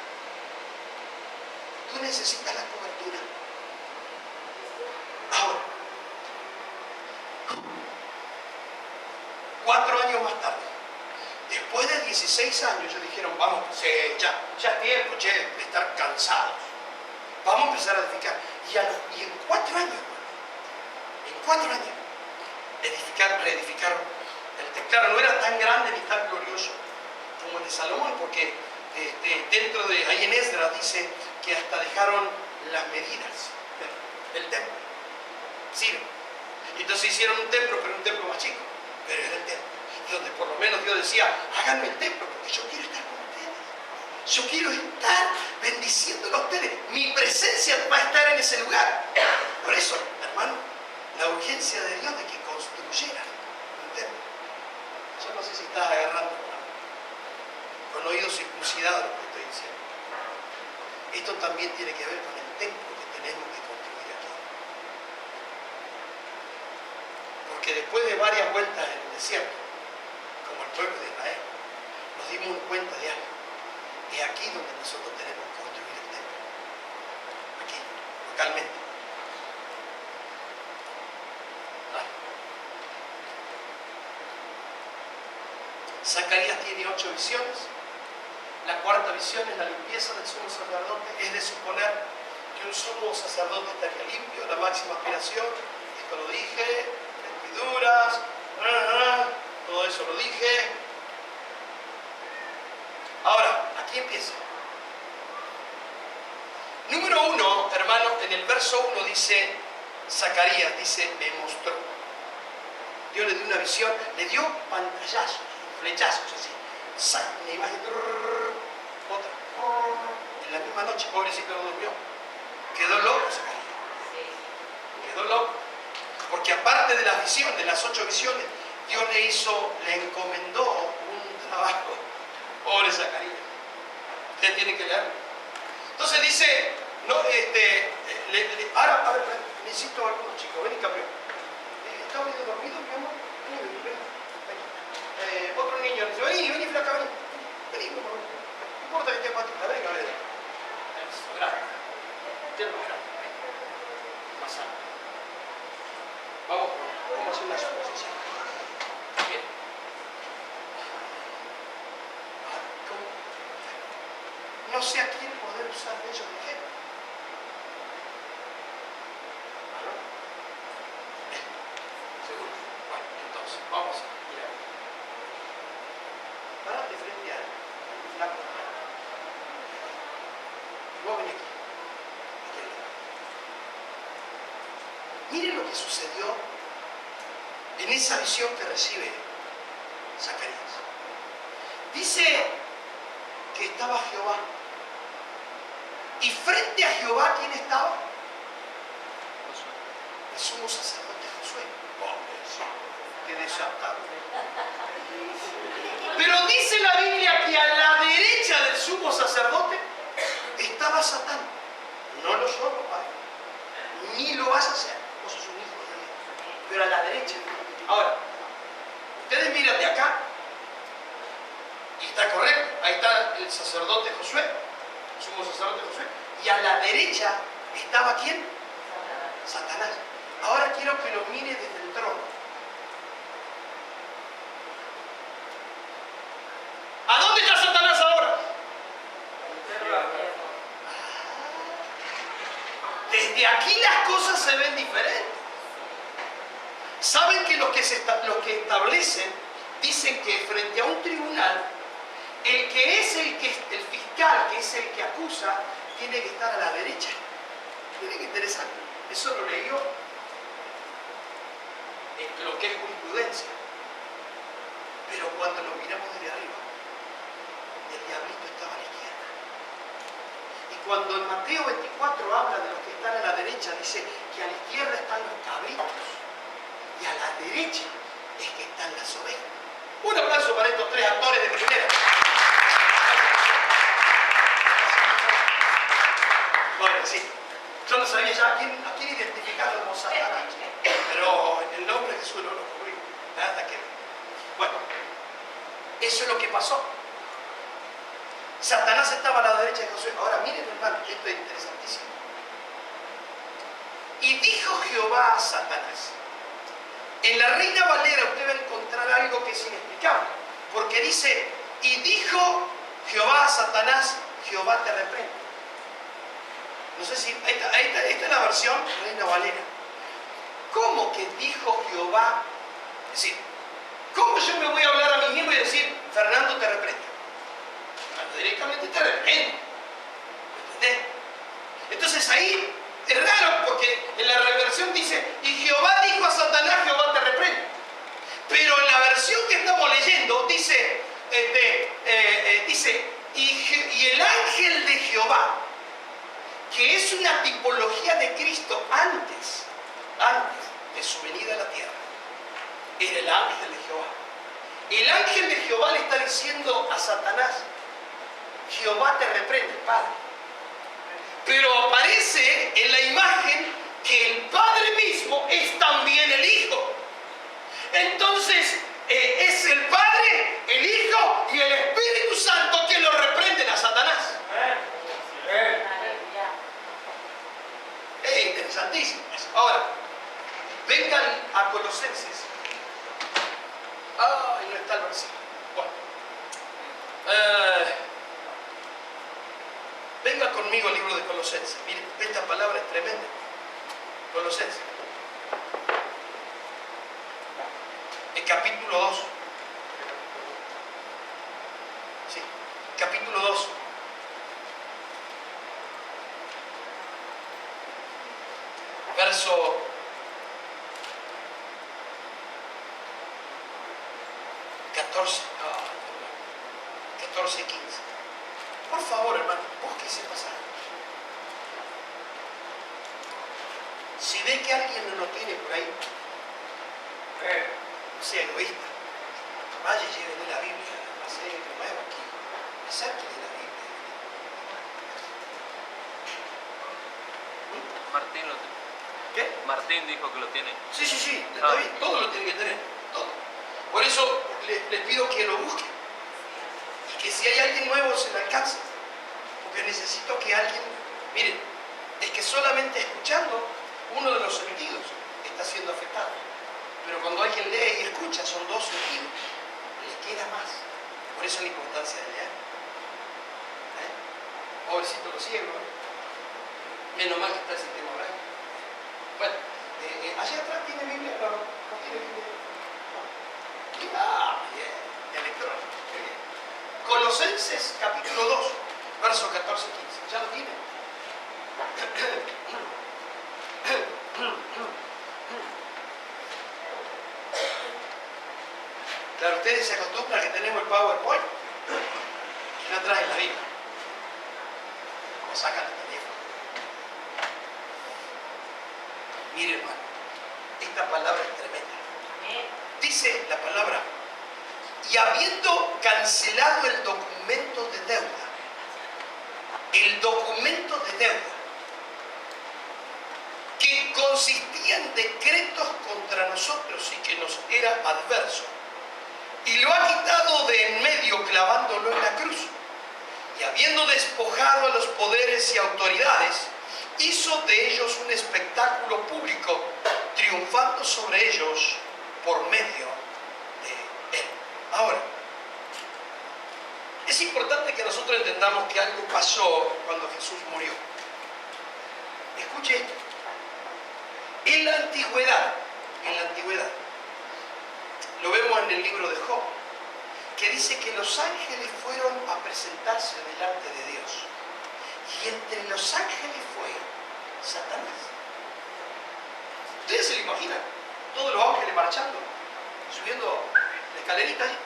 Tú necesitas la cobertura. Ahora, 4 años más tarde, después de 16 años, ellos dijeron, vamos, ya es tiempo, de estar cansados. Vamos a empezar a edificar. Y en 4 años, en 4 años, reedificaron el templo. Claro, no era tan grande ni tan glorioso como el de Salomón, porque dentro de ahí en Esdras dice que hasta dejaron las medidas del templo. Sirve. Entonces hicieron un templo, pero un templo más chico. Pero era el templo. Y donde por lo menos Dios decía, háganme el templo, porque yo quiero estar con ustedes. Yo quiero estar bendiciéndolo a ustedes. Mi presencia va a estar en ese lugar. Por eso, hermano, la urgencia de Dios de que construyera un templo. Yo no sé si estás agarrando, hermano, con oídos circuncidados lo que estoy diciendo. Esto también tiene que ver con el templo que tenemos que construir aquí. Porque después de varias vueltas en el desierto, como el pueblo de Israel, nos dimos cuenta de algo. Es aquí donde nosotros tenemos que construir el templo. Aquí, localmente. Zacarías tiene 8 visiones. La cuarta visión es la limpieza del sumo sacerdote. Es de suponer que un sumo sacerdote estaría limpio, la máxima aspiración. Esto lo dije, vestiduras, todo eso lo dije. Ahora, aquí empieza. Número 1, hermano, en el verso 1 dice, Zacarías dice, me mostró. Dios le dio una visión, le dio pantallazos, flechazos así. Una imagen, otra. En la misma noche, pobrecito no durmió. Quedó loco Zacarías. Quedó loco. Porque aparte de las visiones, de las 8 visiones, Dios le encomendó un trabajo. Pobre Zacarías. Usted tiene que leer. Entonces dice, no, ahora, a ver, necesito a algunos chicos, ven y campeón. ¿Está medio dormido, mi amor? Vení. Otro niño dice, vení, flaca, vení, por favor. No importa que esté patita, venga, venga. Eso, grande. Usted es más grande, más sano. Vamos a hacer una suposición. Bien. No sé a quién poder usar de ellos de ejemplo. ¿Aló? Bien. ¿Seguro? Bueno, entonces, vamos a mirar. Parate frente a él. Flaco. Vos vení aquí. Miren lo que sucedió en esa visión que recibe Zacarías. Dice que estaba Jehová. Y frente a Jehová, ¿quién estaba? El sumo sacerdote Josué. Qué desatado. Pero dice la Biblia que a la derecha del sumo sacerdote estaba Satán. No lo soy, padre. Ni lo vas a hacer. Vos sos un hijo de Dios. Pero a la derecha. Ahora, ustedes miran de acá. Y está correcto. Ahí está el sacerdote Josué. El sumo sacerdote Josué. Y a la derecha estaba ¿quién? Satanás. Ahora quiero que lo mire desde el trono. ¿A dónde está Satanás ahora? Desde aquí las cosas se ven diferentes. Saben que los que establecen dicen que frente a un tribunal, el que es el fiscal, que es el que acusa, tiene que estar a la derecha. Miren qué interesante. Eso lo leyó en lo que es jurisprudencia. Pero cuando lo miramos desde arriba, el diablito estaba a la izquierda. Y cuando en Mateo 24 habla de los que están a la derecha, dice que a la izquierda están los cabritos y a la derecha es que están las ovejas. Un aplauso para estos 3 actores de primera. Bueno, sí. Yo no sabía ya a quién identificarlo como Satanás. Pero en el nombre de Jesús no lo cubrí. Nada que ver. Bueno, eso es lo que pasó. Satanás estaba a la derecha de Josué. Ahora miren, hermano, esto es interesantísimo. Y dijo Jehová a Satanás. En la Reina Valera usted va a encontrar algo que es inexplicable. Porque dice, y dijo Jehová a Satanás, Jehová te reprende. No sé si, esta es la versión Reina Valera. ¿Cómo que dijo Jehová? Es decir, ¿cómo yo me voy a hablar a mí mismo y decir, Fernando te reprende? Directamente te reprende. ¿Entendés? Entonces ahí es raro porque en la reversión dice, y Jehová dijo a Satanás, Jehová te reprende. Pero en la versión que estamos leyendo dice, y el ángel de Jehová, que es una tipología de Cristo antes de su venida a la tierra, era el ángel de Jehová. El ángel de Jehová le está diciendo a Satanás, Jehová te reprende, Padre. Pero aparece en la imagen que el Padre mismo es también el Hijo. Entonces, es el Padre, el Hijo y el Espíritu Santo que lo reprenden a Satanás. Es interesantísimo. Ahora, vengan a Colosenses. Ay, no está el versículo. Bueno. Venga conmigo al libro de Colosenses. Miren, esta palabra es tremenda. Colosenses. El capítulo 2. Sí, capítulo 2. Verso 14. 14 y 15. Por favor, hermano, busque ese pasaje. Si ve que alguien no lo tiene por ahí, no sea egoísta. Vaya y llévele la Biblia. Va a ser nuevo aquí. Sáquele la Biblia. Martín lo tiene. ¿Qué? Martín dijo que lo tiene. Sí, está bien. Todo lo tiene que tener. Todo. Por eso les pido que lo busquen. Y que si hay alguien nuevo se le alcance. Porque necesito que alguien... Miren, es que solamente escuchando uno de los sentidos está siendo afectado. Pero cuando alguien lee y escucha, son dos sentidos. Les queda más. Por eso la importancia de leer. Pobrecito los ciegos. Menos mal que está el sistema oral. Bueno, allá atrás tiene Biblia. No tiene Biblia. Ah, bien. Electrónico. Bien. Colosenses capítulo 2, versos 14 y 15. ¿Ya lo tienen? Claro, ustedes se acostumbran a que tenemos el PowerPoint y no traen la Biblia. O sacan el teléfono. Mire, hermano, esta palabra es tremenda. Dice la palabra, y habiendo cancelado el documento de deuda, que consistía en decretos contra nosotros y que nos era adverso, y lo ha quitado de en medio clavándolo en la cruz, y habiendo despojado a los poderes y autoridades, hizo de ellos un espectáculo público, triunfando sobre ellos por medio de él. Ahora, es importante que nosotros entendamos que algo pasó cuando Jesús murió. Escuche esto. En la antigüedad, lo vemos en el libro de Job, que dice que los ángeles fueron a presentarse delante de Dios. Y entre los ángeles fue Satanás. ¿Ustedes se lo imaginan? Todos los ángeles marchando, subiendo la escalerita ahí.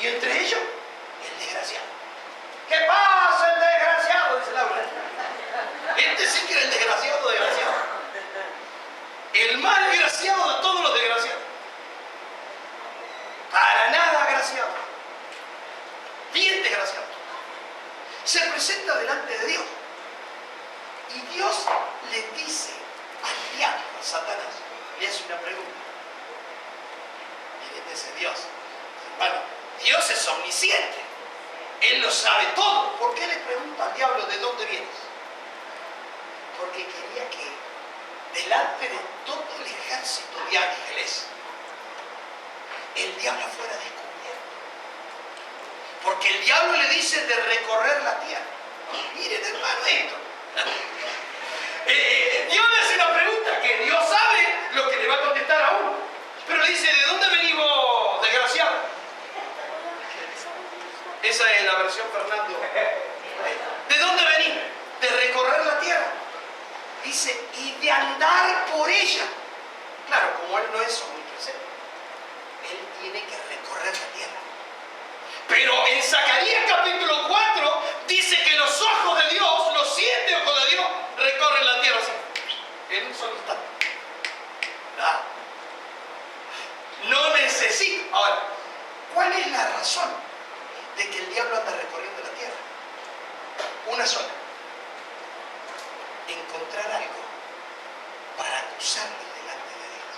Y entre ellos, el desgraciado. ¿Qué pasa, el desgraciado? Dice Laura. Este sí que era el desgraciado. El más desgraciado de todos los desgraciados. Para nada agraciado. Bien desgraciado. Se presenta delante de Dios. Y Dios le dice al diablo, a Satanás, le hace una pregunta. Y le dice Dios, hermano, Dios es omnisciente. Él lo sabe todo. ¿Por qué le pregunta al diablo de dónde vienes? Porque quería que delante de todo el ejército de ángeles el diablo fuera descubierto. Porque el diablo le dice de recorrer la tierra. Miren, hermano, esto. Dios le hace una pregunta que Dios sabe lo que le va a contestar a uno. Pero le dice, ¿de dónde venimos, desgraciado? Esa es la versión Fernando. ¿De dónde venís? De recorrer la tierra. Dice, y de andar por ella. Claro, como Él no es omnipresente, Él tiene que recorrer la tierra. Pero en Zacarías capítulo 4 dice que los ojos de Dios, los 7 ojos de Dios, recorren la tierra así, en un solo instante. ¿Verdad? No necesita. Ahora, ¿cuál es la razón de que el diablo anda recorriendo la tierra? Una sola. Encontrar algo para acusarle delante de Dios.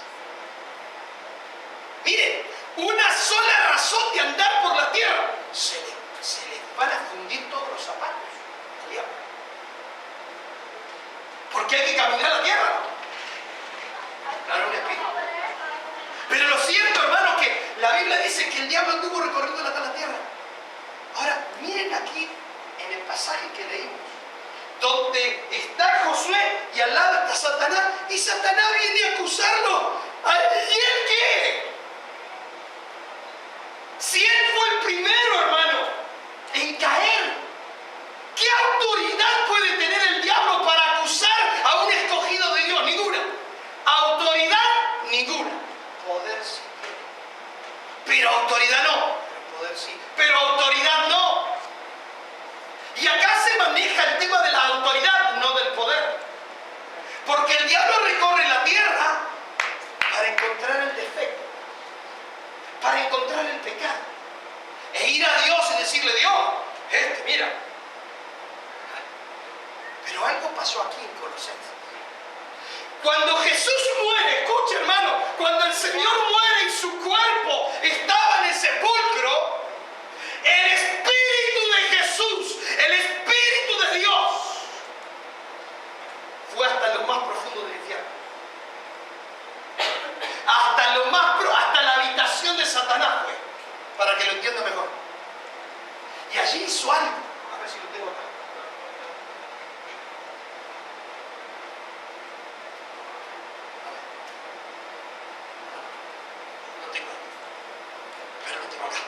Miren, una sola razón de andar por la tierra. Se le van a fundir todos los zapatos al diablo. Porque hay que caminar la tierra. Claro, un espíritu. Pero lo cierto, hermanos, que la Biblia dice que el diablo anduvo recorriendo la tierra. Ahora, miren aquí en el pasaje que leímos, donde está Josué y al lado está Satanás, y Satanás viene a acusarlo. ¿Y él qué? Si él fue el primero, hermano, en caer, ¿qué autoridad puede tener el diablo para acusar a un escogido de Dios? Ninguna. Autoridad, ninguna. Poder sí. Pero autoridad no. Poder sí. Pero autoridad no. Y acá se maneja el tema de la autoridad, no del poder. Porque el diablo recorre la tierra para encontrar el defecto, para encontrar el pecado. E ir a Dios y decirle, Dios, mira. Pero algo pasó aquí en Colosenses. Cuando Jesús muere, escucha hermano, cuando el Señor muere y su cuerpo estaba en el sepulcro, el Espíritu de Jesús, el Espíritu de Dios, fue hasta lo más profundo del infierno. Hasta la habitación de Satanás fue, para que lo entienda mejor. Y allí hizo algo. A ver si lo tengo acá. Lo tengo aquí. Pero lo tengo acá.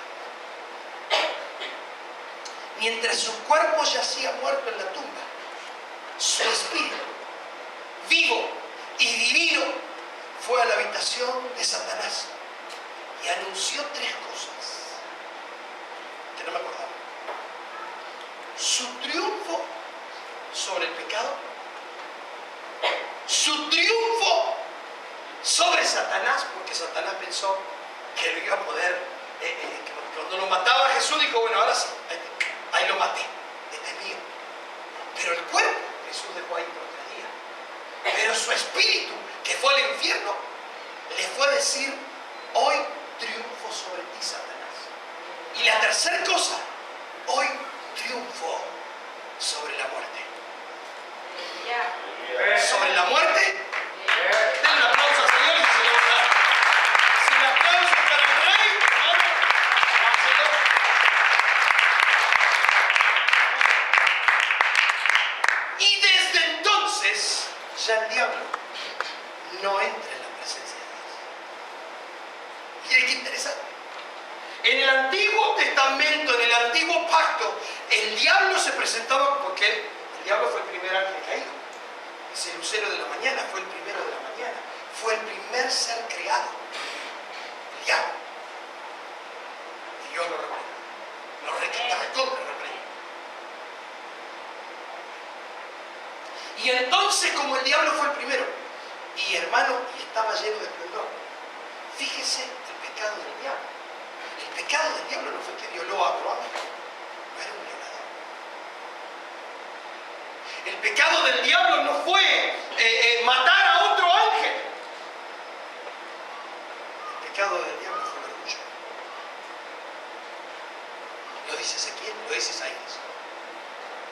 Mientras su cuerpo yacía muerto en la tumba, su espíritu, vivo y divino, fue a la habitación de Satanás y anunció 3 cosas que no me acordaba. Su triunfo sobre el pecado, su triunfo sobre Satanás, porque Satanás pensó que lo iba a poder, cuando lo mataba a Jesús dijo, bueno, ahora sí, ahí lo maté, este es mío. Pero el cuerpo Jesús dejó ahí por 3 días. Pero su espíritu, que fue al infierno, le fue a decir, hoy triunfo sobre ti, Satanás. Y la tercera cosa, hoy triunfo sobre la muerte. Sobre la muerte, den un aplauso al Señor y se lo va a dar. Si el aplauso para el Rey, hermano, dárselo. Y desde entonces, ya el diablo no entra en la presencia de Dios. Mire qué interesante. En el Antiguo Testamento, en el Antiguo Pacto, el diablo se presentaba, porque el diablo fue el primer ángel caído. Es el lucero de la mañana, fue el primero de la mañana. Fue el primer ser creado. El diablo. Dios lo reprende. Lo recontra reprende. Y entonces, como el diablo fue el primero, y hermano, y estaba lleno de esplendor, fíjese el pecado del diablo. El pecado del diablo no fue que violó a otro ángel, no era un violador. El pecado del diablo no fue matar a otro ángel. El pecado del diablo fue el orgullo. Lo dice Ezequiel, lo dice Isaías.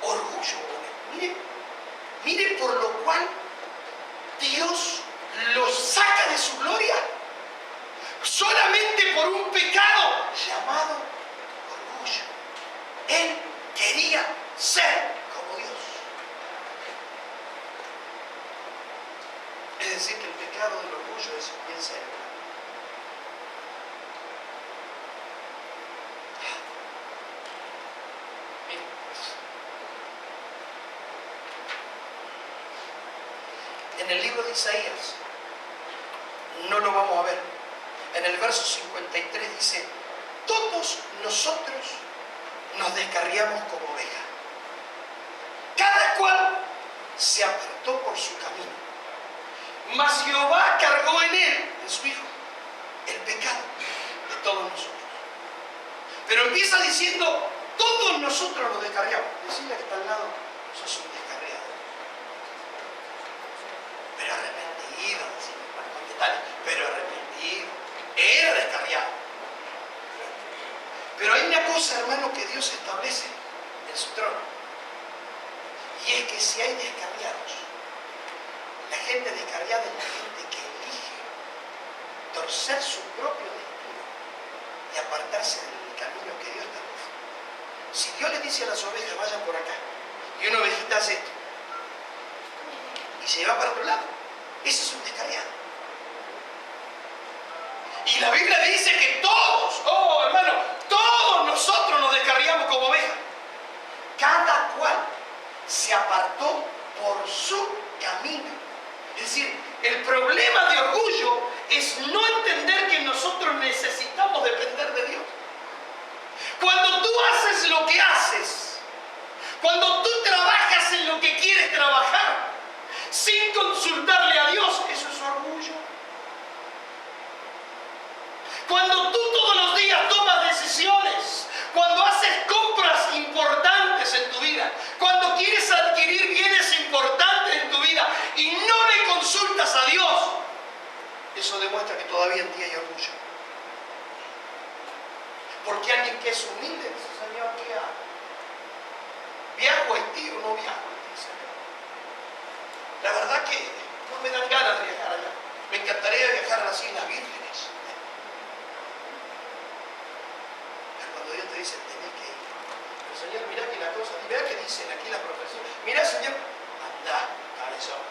Orgullo. Mire por lo cual Dios lo saca de su gloria solamente por un pecado llamado orgullo. Él quería ser como Dios. Es decir, que el pecado del orgullo es bien serio. En el libro de Isaías, no lo vamos a ver, en el verso 53 dice: todos nosotros nos descarriamos como ovejas. Cada cual se apartó por su camino. Mas Jehová cargó en él, en su Hijo, el pecado de todos nosotros. Pero empieza diciendo: todos nosotros nos descarriamos. Decirle que está al lado: sos un descarriado. Pero arrepentido, con detalles, pero arrepentido. Era descarriado. Pero hay una cosa, hermano, que Dios establece en su trono. Y es que si hay descarriados, la gente descarriada es la gente que elige torcer su propio destino y apartarse del camino que Dios establece. Si Dios le dice a las ovejas: vayan por acá, y una ovejita hace esto y se va para otro lado, ese es un descarriado. Y la Biblia dice que todos, oh hermano, todos nosotros nos descarriamos como ovejas. Cada cual se apartó por su camino. Es decir, el problema de orgullo es no entender que nosotros necesitamos depender de Dios. Cuando tú haces lo que haces, cuando tú trabajas en lo que quieres trabajar, sin consultarle a Dios, eso es orgullo. Cuando tú todos los días tomas decisiones, cuando haces compras importantes en tu vida, cuando quieres adquirir bienes importantes en tu vida y no le consultas a Dios, eso demuestra que todavía en ti hay orgullo. Porque alguien que es humilde dice: Señor, ¿qué hago? ¿Viajo a Haití o no viajo a Haití, Señor? La verdad que no me dan ganas de viajar allá. Me encantaría viajar a las Islas Vírgenes. Cuando Dios te dice: tenés que ir. Pero Señor, mirá que la cosa, mirá que dicen aquí la profesión. Mirá, Señor, andá, cabezón.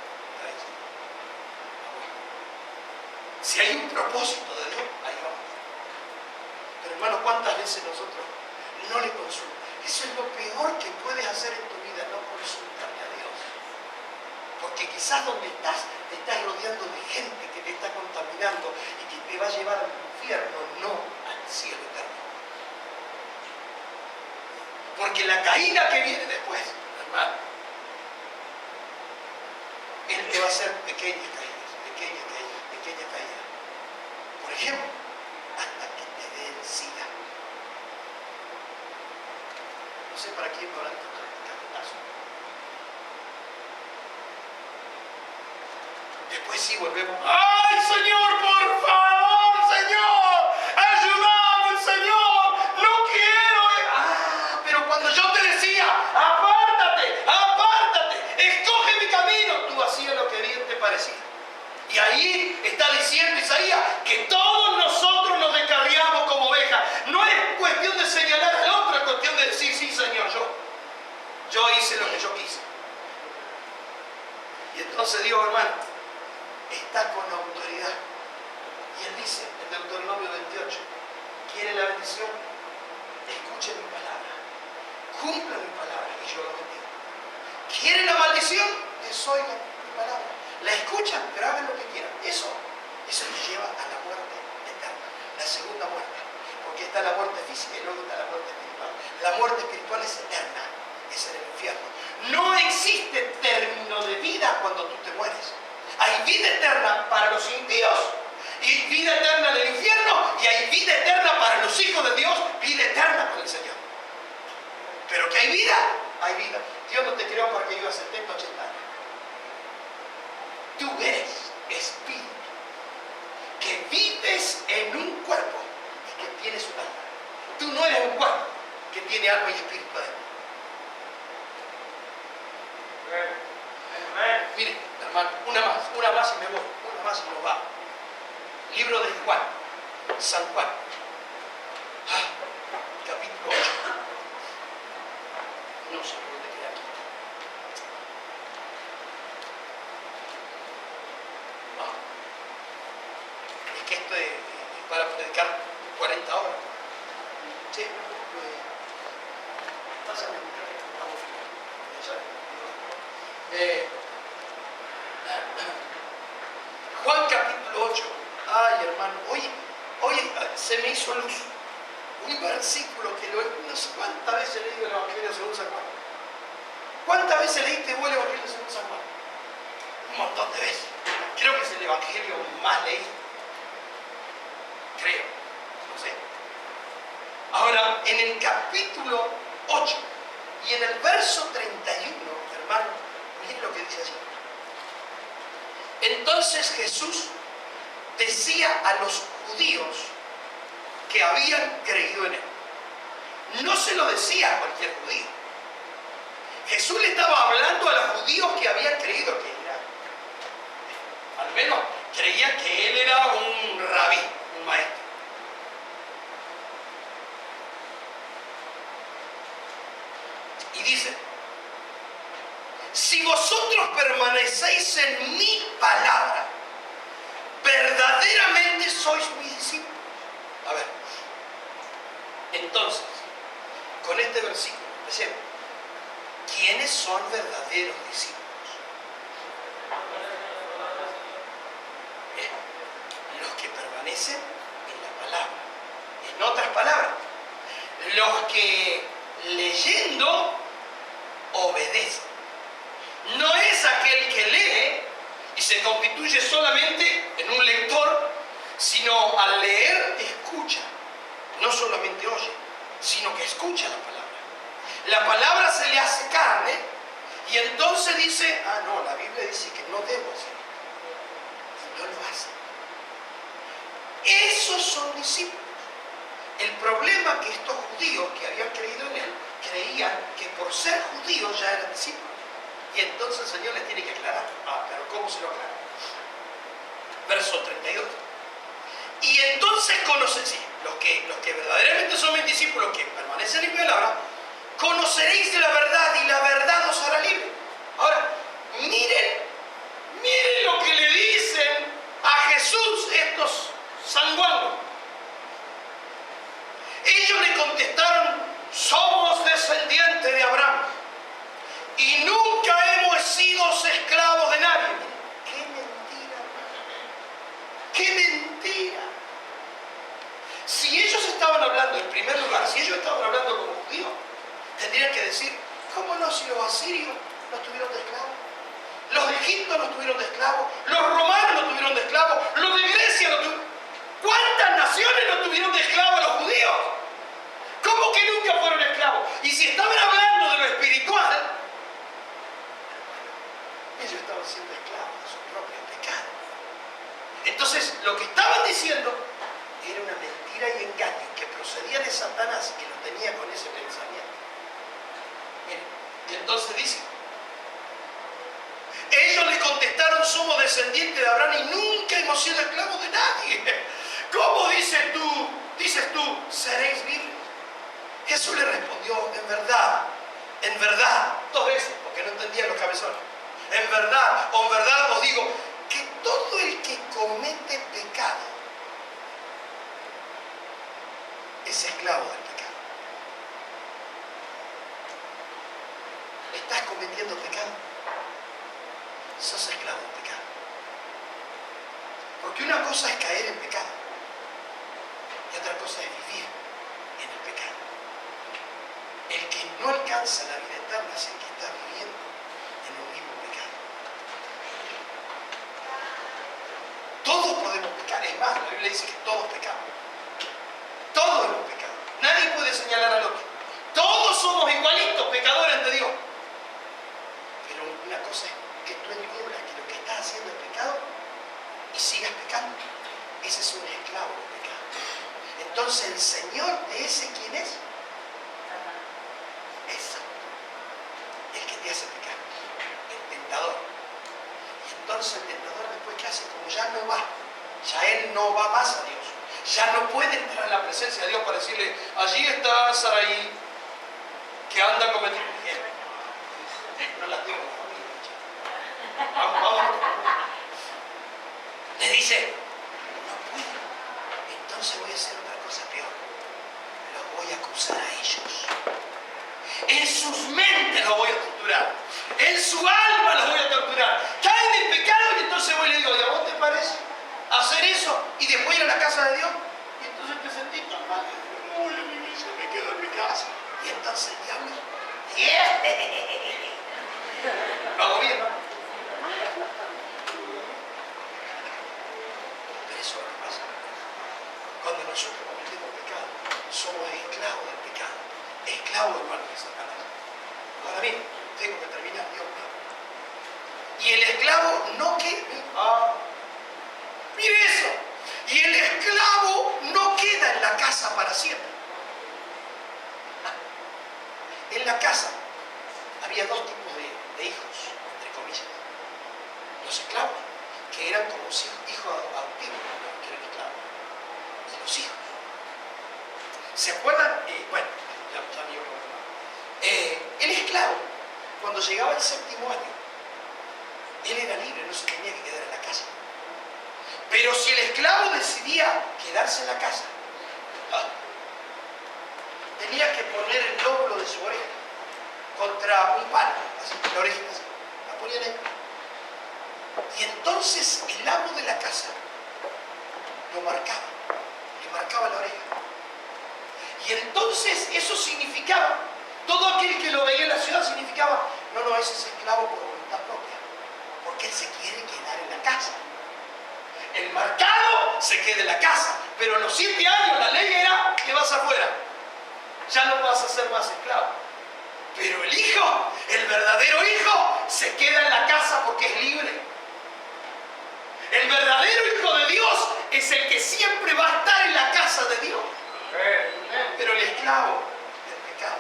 Si hay un propósito de Dios, ahí vamos. Pero hermano, ¿cuántas veces nosotros no le consultamos? Eso es lo peor que puedes hacer en tu vida, no consultarle a Dios. Porque quizás donde estás, te estás rodeando de gente que te está contaminando y que te va a llevar al infierno, no al cielo eterno. Porque la caída que viene después, hermano, Él te va a hacer pequeñas caídas, pequeñas caídas, pequeñas caídas. Por ejemplo, hasta que te dé el SIDA. No sé para quién me habrán tocado el cafetazo. Después sí volvemos: ¡ay, Señor, por favor, Señor! ¡Ayúdame, Señor! ¡No quiero! Pero cuando yo te decía: apártate, apártate, escoge mi camino, tú hacías lo que bien te parecía. Y ahí está diciendo Isaías que todos nosotros nos descarriamos como ovejas. No es cuestión de señalar al otro, es cuestión de decir: sí, Señor, yo hice lo que yo quise. Y entonces Dios, hermano, está con autoridad. Y Él dice en Deuteronomio 28: ¿quiere la bendición? Escuche mi palabra, cumpla mi palabra y yo lo bendigo. ¿Quiere la maldición? Desoiga mi palabra. La escuchan, pero hagan lo que quieran. Eso les lleva a la muerte eterna, la segunda muerte. Porque está la muerte física y luego está la muerte espiritual. La muerte espiritual es eterna, es en el infierno. No existe término de vida cuando tú te mueres. Hay vida eterna para los impíos y vida eterna en el infierno, y hay vida eterna para los hijos de Dios, vida eterna con el Señor. Pero que hay vida, hay vida. Dios no te creó para que vivas 70, 80 años. Tú eres espíritu, que vives en un cuerpo y que tienes un alma. Tú no eres un cuerpo que tiene alma y espíritu adentro. Mire, hermano, una más y me voy, una más y nos vamos. Libro de Juan, San Juan, capítulo 8. No sé por dónde queda aquí. Es que esto es para predicar 40 horas. Sí, pásame. Vamos. Juan capítulo 8. Ay, hermano, hoy se me hizo luz. Un versículo que no sé cuántas veces he leído el Evangelio según San Juan. ¿Cuántas veces leíste vos el Evangelio según San Juan? Un montón de veces. Creo que es el Evangelio más leído. Creo, no sé. Ahora, en el capítulo 8 y en el verso 31, hermano, miren lo que dice allí. Entonces Jesús decía a los judíos que habían creído en él. No se lo decía a cualquier judío. Jesús le estaba hablando a los judíos que habían creído que era, al menos creían que él era un rabí, un maestro. Y dice, si vosotros permanecéis en mi palabra, verdaderamente sois mis discípulos. A ver, entonces, con este versículo, empecemos. ¿Quiénes son verdaderos discípulos? Los que permanecen en la palabra. En otras palabras, los que leyendo obedecen. No es aquel que lee y se constituye solamente en un lector, sino al leer escucha. No solamente oye, sino que escucha la palabra. La palabra se le hace carne y entonces dice, no, la Biblia dice que no debo hacerlo. Y no lo hace. Esos son discípulos. El problema es que estos judíos que habían creído en él, creían que por ser judíos ya eran discípulos. Y entonces el Señor les tiene que aclarar. Pero ¿cómo se lo aclara? Verso 32. Y entonces conocen, sí, los que verdaderamente son mis discípulos, que permanecen en mi palabra, conoceréis de la verdad y la verdad os hará libre. Ahora, miren lo que le dicen a Jesús estos sanguangos. Ellos le contestaron, somos descendientes de Abraham y nunca hemos sido esclavos de nadie. ¡Qué mentira! ¡Qué mentira! Si ellos estaban hablando, en primer lugar, si ellos estaban hablando como judíos, tendrían que decir, ¿cómo no? Si los asirios nos tuvieron de esclavos, los de Egipto nos tuvieron de esclavos, los romanos nos tuvieron de esclavos, los de Grecia nos tuvieron... ¿Cuántas naciones nos tuvieron de esclavos a los judíos? ¿Cómo que nunca fueron esclavos? Y si estaban hablando de lo espiritual, ellos estaban siendo esclavos de sus propios pecados. Entonces, lo que estaban diciendo era una mentira y engaño que procedía de Satanás y que lo tenía con ese pensamiento. Miren, y entonces dice, ellos le contestaron, somos descendientes de Abraham y nunca hemos sido esclavos de nadie. ¿Cómo dices tú, seréis libres? Jesús le respondió, en verdad, 2 veces, porque no entendían los cabezones. En verdad os digo, que todo el que comete pecado es esclavo del pecado. ¿Estás cometiendo pecado? Sos esclavo del pecado. Porque una cosa es caer en pecado y otra cosa es vivir en el pecado. El que no alcanza la vida eterna es el que está viviendo en un mismo pecado. Todos podemos pecar, es más, la Biblia dice que todos pecamos. Todos hemos pecado. Nadie puede señalar al otro. Todos somos igualitos, pecadores ante Dios. Pero una cosa es que tú entiendas que lo que estás haciendo es pecado y sigas pecando. Ese es un esclavo del pecado. Entonces el Señor de ese, ¿quién es? Eso. El que te hace pecar. El tentador. Y entonces el tentador después, ¿qué hace? Como ya no va. Ya él no va más a Dios. Ya no puede entrar en la presencia de Dios para decirle, allí está Saraí, que anda cometiendo. No la tengo. Vamos. Le dice, no puedo. Entonces voy a hacer otra cosa peor. Los voy a acusar a ellos. En sus mentes los voy a torturar. En su alma los voy a torturar. Caen en pecado y entonces voy y le digo, ¿y a vos te parece? Eso es lo que pasa. Cuando nosotros cometemos pecado, somos esclavos del pecado, esclavos del mal de Satanás. Ahora bien, tengo que terminar, Dios mío. Y el esclavo no queda. Mire eso. Y el esclavo no queda en la casa para siempre. En la casa había dos tipos de hijos, entre comillas. Los esclavos, que eran como hijos adoptivos, que eran esclavos. Y los hijos. ¿Se acuerdan? Bueno, ya me iba a el esclavo, cuando llegaba el séptimo año, él era libre, no se tenía que quedar en la casa. Pero si el esclavo decidía quedarse en la casa, tenía que poner el lóbulo de su oreja contra un palo, así, la orejita así, la ponían ahí. Y entonces el amo de la casa lo marcaba, le marcaba la oreja. Y entonces eso significaba, todo aquel que lo veía en la ciudad significaba, no, ese es esclavo por voluntad propia, porque él se quiere quedar en la casa. El marcado se queda en la casa, pero a los 7 años la ley era que vas afuera. Ya no vas a ser más esclavo. Pero el hijo, el verdadero hijo, se queda en la casa porque es libre. El verdadero hijo de Dios es el que siempre va a estar en la casa de Dios. Pero el esclavo del pecado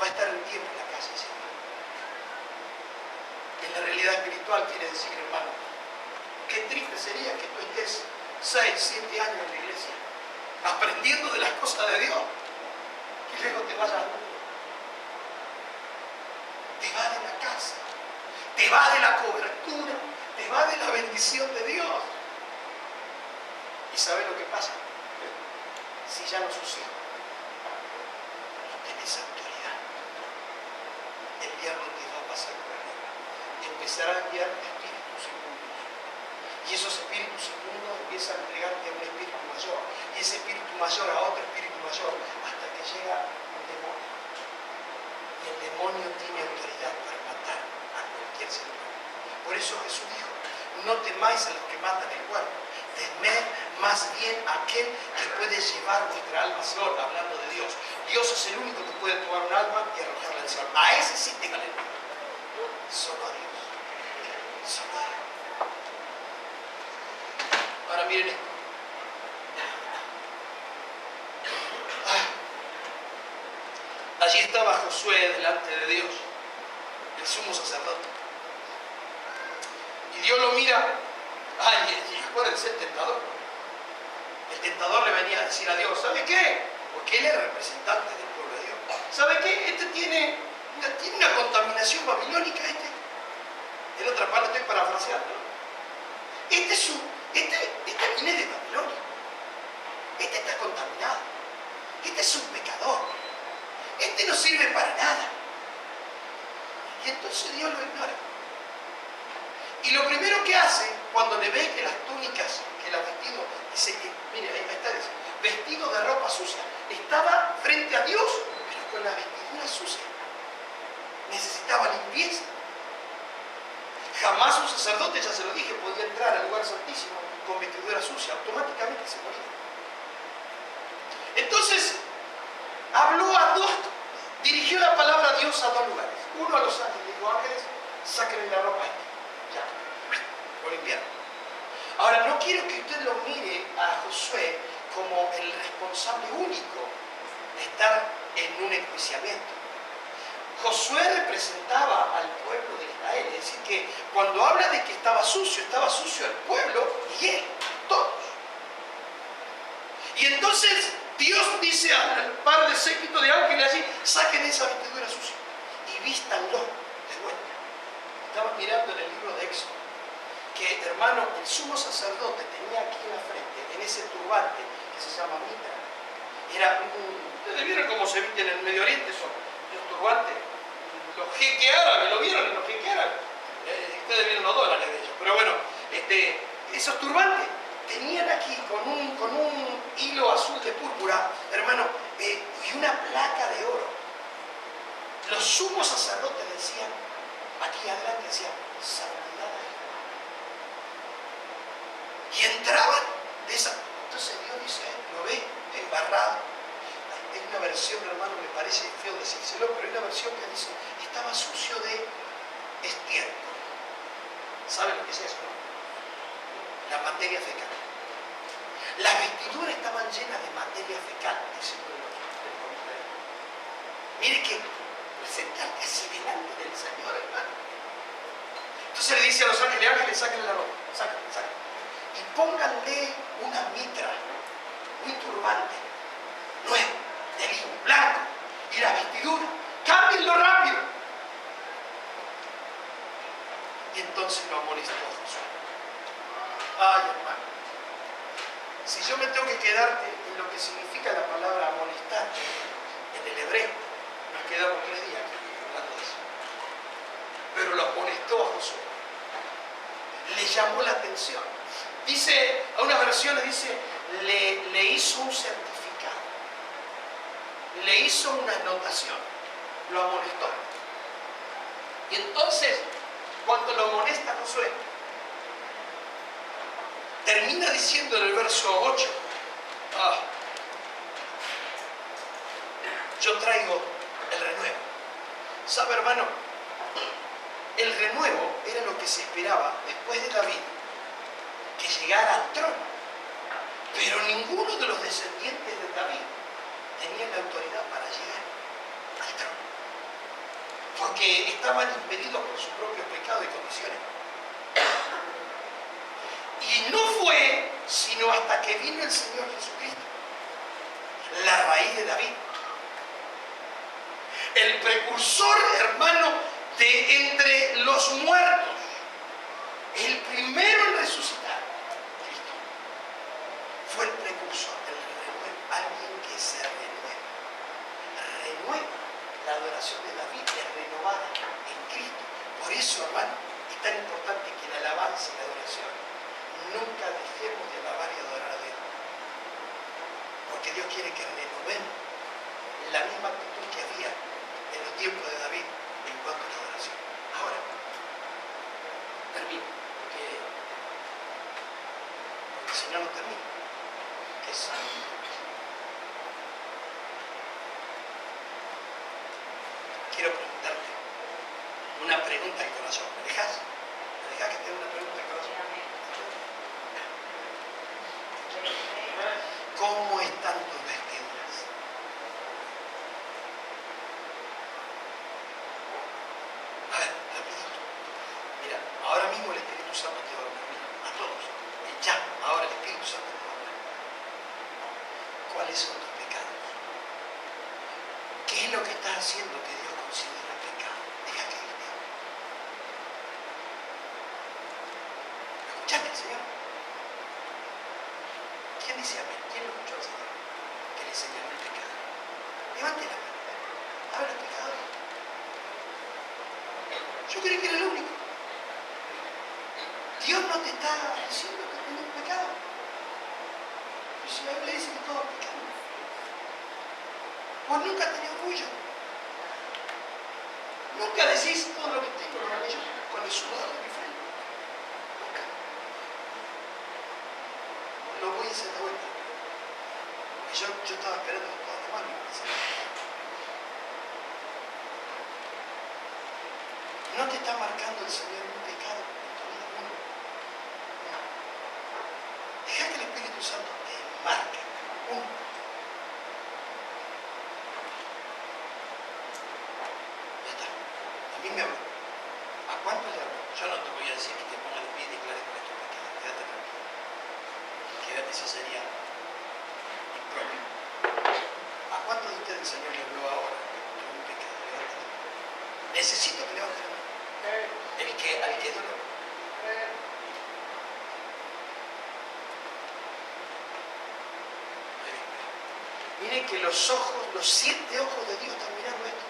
va a estar un tiempo en la casa del Señor. En la realidad espiritual quiere decir, hermano, qué triste sería que tú estés 6, 7 años en la iglesia aprendiendo de las cosas de Dios y luego te vayas al mundo. Te va de la casa, te va de la cobertura, te va de la bendición de Dios. ¿Y sabes lo que pasa? Si ya no sos hijo, no tenés autoridad. El diablo te va a pasar por arriba. Empezará a enviar espíritus inmundos. Y esos espíritus inmundos empiezan a entregarte a un espíritu mayor. Y ese espíritu mayor a otro espíritu mayor. Hasta que llega un demonio. Y el demonio tiene autoridad para matar a cualquier ser humano. Por eso Jesús dijo, no temáis a los que matan el cuerpo. Temed más bien a aquel que puede llevar vuestra alma al Señor, hablando de Dios. Dios es el único que puede tomar un alma y arrojarla al Señor. A ese sí téngale. Solo a Dios. Solo a Dios. Ahora miren esto. Allí estaba Josué delante de Dios, el sumo sacerdote. Y Dios lo mira. Y acuérdense el tentador. El tentador le venía a decir a Dios, ¿sabe qué? Porque él es representante del pueblo de Dios. ¿Sabe qué? Este tiene una contaminación babilónica. En otra parte estoy parafraseando. Este viene de Babilonia. Este está contaminado. Este es un pecador. Este no sirve para nada. Y entonces Dios lo ignora. Y lo primero que hace, cuando le ve que las túnicas, que los vestidos, dice que, mire, ahí está, dice, vestido de ropa sucia. Estaba frente a Dios, pero con la vestidura sucia. Necesitaba limpieza. Jamás un sacerdote, ya se lo dije, podía entrar al lugar santísimo con vestidura sucia. Automáticamente se moría. Entonces, dirigió la palabra a Dios a 2 lugares. Uno a los ángeles, dijo, ángeles, sáquenle la ropa a este. Ya, lo limpiaron. Ahora, no quiero que usted lo mire a Josué como el responsable único de estar en un enjuiciamiento. Josué representaba al pueblo de Israel, es decir, que cuando habla de que estaba sucio el pueblo y él, todos. Y entonces Dios dice al par de séquito de ángeles allí, saquen esa vestidura sucia y vístanlo de vuelta. Estamos mirando en el libro de Éxodo que, hermano, el sumo sacerdote tenía aquí en la frente, en ese turbante que se llama mitra. Ustedes vieron cómo se visten en el Medio Oriente, son los turbantes, los jeque árabes, ¿lo vieron en los jeque árabes? Ustedes vieron los dólares de ellos, pero bueno, esos turbantes tenían aquí con un hilo azul de púrpura, hermano, y una placa de oro. Los sumos sacerdotes decían, aquí adelante decían, santidad a Jehová. Y entraban de esa. Entonces Dios dice, lo ve embarrado. Hay una versión, hermano, me parece feo decírselo, pero hay una versión que dice, estaba sucio de estiércol. ¿Saben lo que es eso? La materia fecal. Las vestiduras estaban llenas de materia fecal, dice el comentario. Mire que presentarte así delante del Señor, hermano. Entonces le dice a los ángeles, sáquenle la ropa, sáquenle. Y pónganle una mitra, un turbante, nuevo, de lino, blanco, y la vestidura, cámbienlo rápido. Y entonces lo amonestó Josué. Ay, hermano, si yo me tengo que quedarte en lo que significa la palabra amonestar en el hebreo, nos quedamos 3 días aquí hablando de eso. Pero lo amonestó a Josué. Le llamó la atención. Dice, a una versión le dice, le hizo un certificado. Le hizo una anotación. Lo amonestó. Y entonces, cuando lo amonesta a Josué, termina diciendo en el verso 8, yo traigo el renuevo. ¿Sabe, hermano? El renuevo era lo que se esperaba después de David, que llegara al trono. Pero ninguno de los descendientes de David tenía la autoridad para llegar al trono, porque estaban impedidos por sus propios pecados y condiciones. Y no fue sino hasta que vino el Señor Jesucristo, la raíz de David, el precursor, hermano, de entre los muertos, el primero en resucitar. Cristo fue el precursor del renuevo, alguien que se renueva la adoración de David, es renovada en Cristo. Por eso, hermano, es tan importante que la alabanza y la adoración nunca dejemos de alabar y adorar a Dios, porque Dios quiere que renovemos la misma actitud que había en los tiempos de David en cuanto a la adoración. Ahora, termino, porque si no, no termino. ¿Qué es? Quiero preguntarte una pregunta al corazón. ¿Me dejas? ¿Me dejas que te dé una pregunta al corazón? ¿Cómo están tus vestiduras? A ver, rapidito. Mira, ahora mismo el Espíritu Santo te va a hablar. A todos. Ya, ahora el Espíritu Santo te va a hablar. ¿Cuáles son tus pecados? ¿Qué es lo que estás haciendo que Dios considera pecado? Deja que Él te hable. ¿Escuchaste al Señor? ¿Quién dice amén? ¿Quién lo escuchó al Señor? Que le señaló el pecado. Levante la mano. Habla el pecador. Yo creí que era el único. Dios no te está diciendo que tenés un pecado. Pero si la Biblia dice que todos pecamos. Vos nunca tenés orgullo. Nunca decís todo lo que tengo lo gané yo con el sudor de mi frente. Nunca. Lo voy a hacer de vuelta. Y yo estaba esperando que todos los demás me iban a hacer. ¿No te está marcando el Señor un pecado en tu vida? No. Deja que el Espíritu Santo te marque uno. Ya está. A mí me habló. ¿A cuántos le habló? Yo no te voy a decir que te pongas de pie y declares con estos pecados. Quédate tranquilo. Quédate, eso sería impropio. ¿A cuántos de ustedes el Señor le habló ahora con un pecado? Levante la mano. Necesito que levante la mano. Al que duele. Miren que los ojos, los 7 ojos de Dios están mirando esto.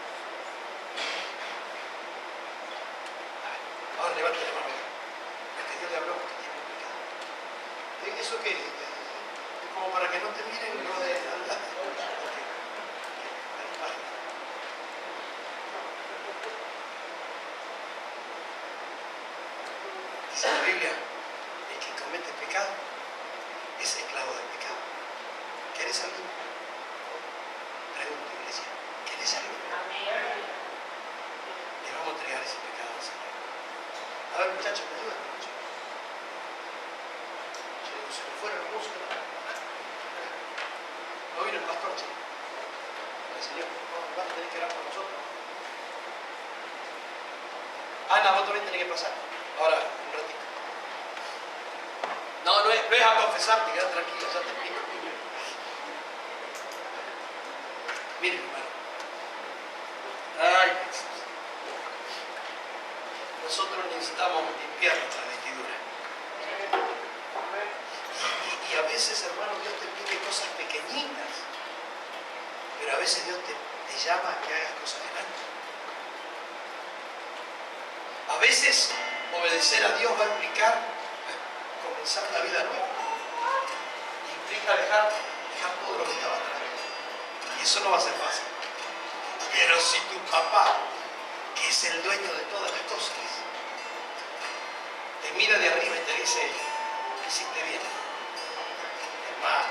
Ahora levante la mano. El que Dios le habló porque tiene un pecado. ¿Eso qué es? Es como para que no te miren lo de adelante. Dice la Biblia, el que comete pecado pecado es esclavo del pecado. ¿Querés algo? Pregunto, iglesia. ¿Querés algo? Le vamos a entregar ese pecado al Señor. A ver, muchachos, ¿me ayudan? Se me fueron los músicos. No vino el pastor, che. El Señor, vas a tener que orar por nosotros. Ana, vos también tenés que pasar. Ahora, un ratito. No es a confesarte, quedate tranquilo, ya te explico. Miren, hermano. Ay, Jesús. Nosotros necesitamos limpiar nuestra vestidura. Y a veces, hermano, Dios te pide cosas pequeñitas, pero a veces Dios te llama a que hagas cosas grandes. A veces obedecer a Dios va a implicar comenzar una vida nueva. Implica dejar todo lo que estaba atrás. Y eso no va a ser fácil. Pero si tu papá, que es el dueño de todas las cosas, te mira de arriba y te dice, hiciste bien. Hermano,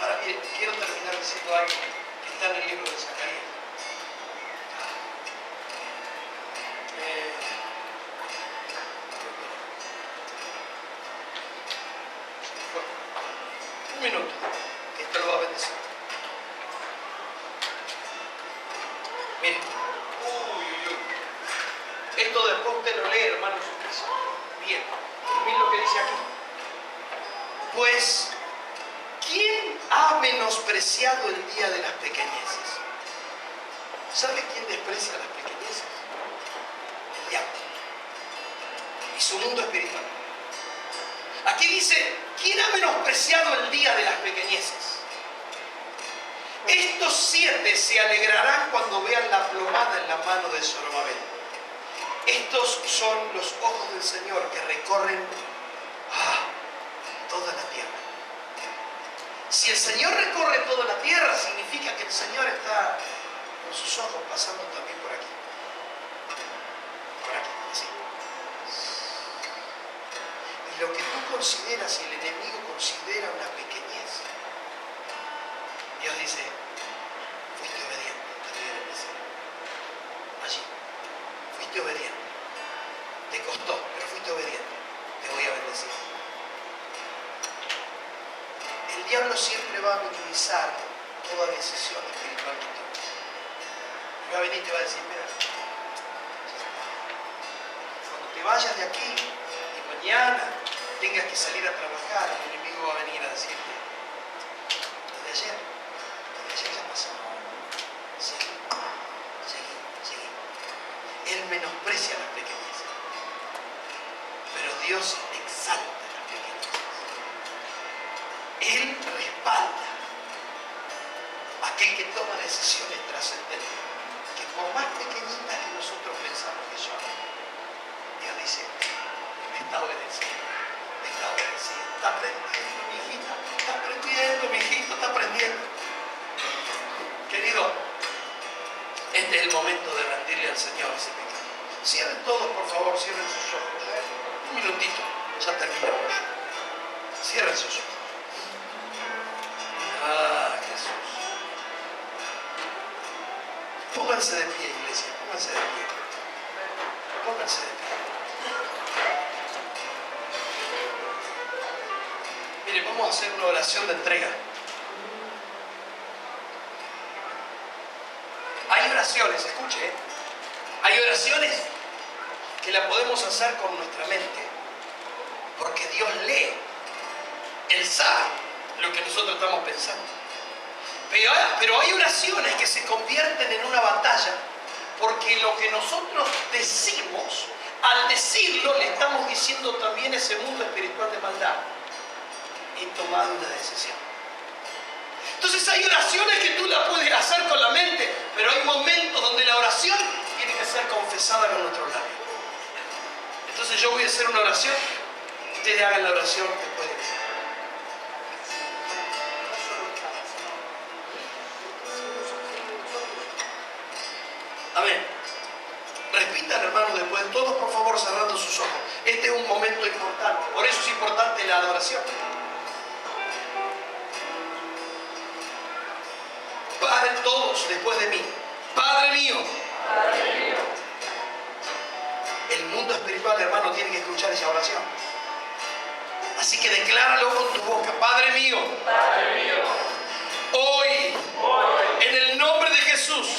ahora bien, quiero terminar diciendo algo que está en el libro de Zacarías. Un minuto, que esto lo va a bendecir. Miren, esto después usted lo lee, hermano, en su casa. Bien, miren lo que dice aquí. Pues, ¿quién ha menospreciado el día de las pequeñeces? ¿Sabe quién desprecia las pequeñeces? El diablo. Y su mundo espiritual. Aquí dice, ¿quién ha menospreciado el día de las pequeñeces? Estos 7 se alegrarán cuando vean la plomada en la mano de Zorobabel. Estos son los ojos del Señor que recorren toda la tierra. Si el Señor recorre toda la tierra, significa que el Señor está con sus ojos pasando también por aquí. Por aquí, así. Y lo que tú consideras y el enemigo considera una pequeñez, Dios dice, fuiste obediente, te voy a bendecir. Allí, fuiste obediente. Te costó, pero fuiste obediente, te voy a bendecir. El diablo siempre va a minimizar toda decisión espiritual que tomes. Y va a venir y te va a decir, mira, cuando te vayas de aquí y mañana tengas que salir a trabajar, el enemigo va a venir a decirte, desde ayer ya pasó. Seguí. Él menosprecia las pequeñeces, pero Dios exalta las pequeñeces. Él respalda a aquel que toma decisiones trascendentes, que por más pequeñitas que nosotros pensamos que son, Dios dice, me está obedeciendo, está aprendiendo, mi hijita, está aprendiendo, mi hijito, está aprendiendo. Querido, este es el momento de rendirle al Señor ese pecado. Cierren todos, por favor, cierren sus ojos. Un minutito, ya terminamos. Cierren sus ojos. Jesús. Pónganse de pie, iglesia, pónganse de pie. Pónganse de pie. Mire, vamos a hacer una oración de entrega. Hay oraciones, escuche, hay oraciones que la podemos hacer con nuestra mente, porque Dios lee, Él sabe lo que nosotros estamos pensando. Pero hay oraciones que se convierten en una batalla, porque lo que nosotros decimos, al decirlo, le estamos diciendo también a ese mundo espiritual de maldad, he tomado una decisión. Entonces hay oraciones que tú la puedes hacer con la mente, pero hay momentos donde la oración tiene que ser confesada con nuestros labios. Entonces yo voy a hacer una oración, ustedes hagan la oración después de eso. Amén. Repitan, hermanos, después, todos por favor cerrando sus ojos. Este es un momento importante, por eso es importante la oración. Padre, todos después de mí. Padre mío. El mundo espiritual, hermano, tiene que escuchar esa oración. Así que decláralo con tu boca. Padre mío. Hoy, en el nombre de Jesús,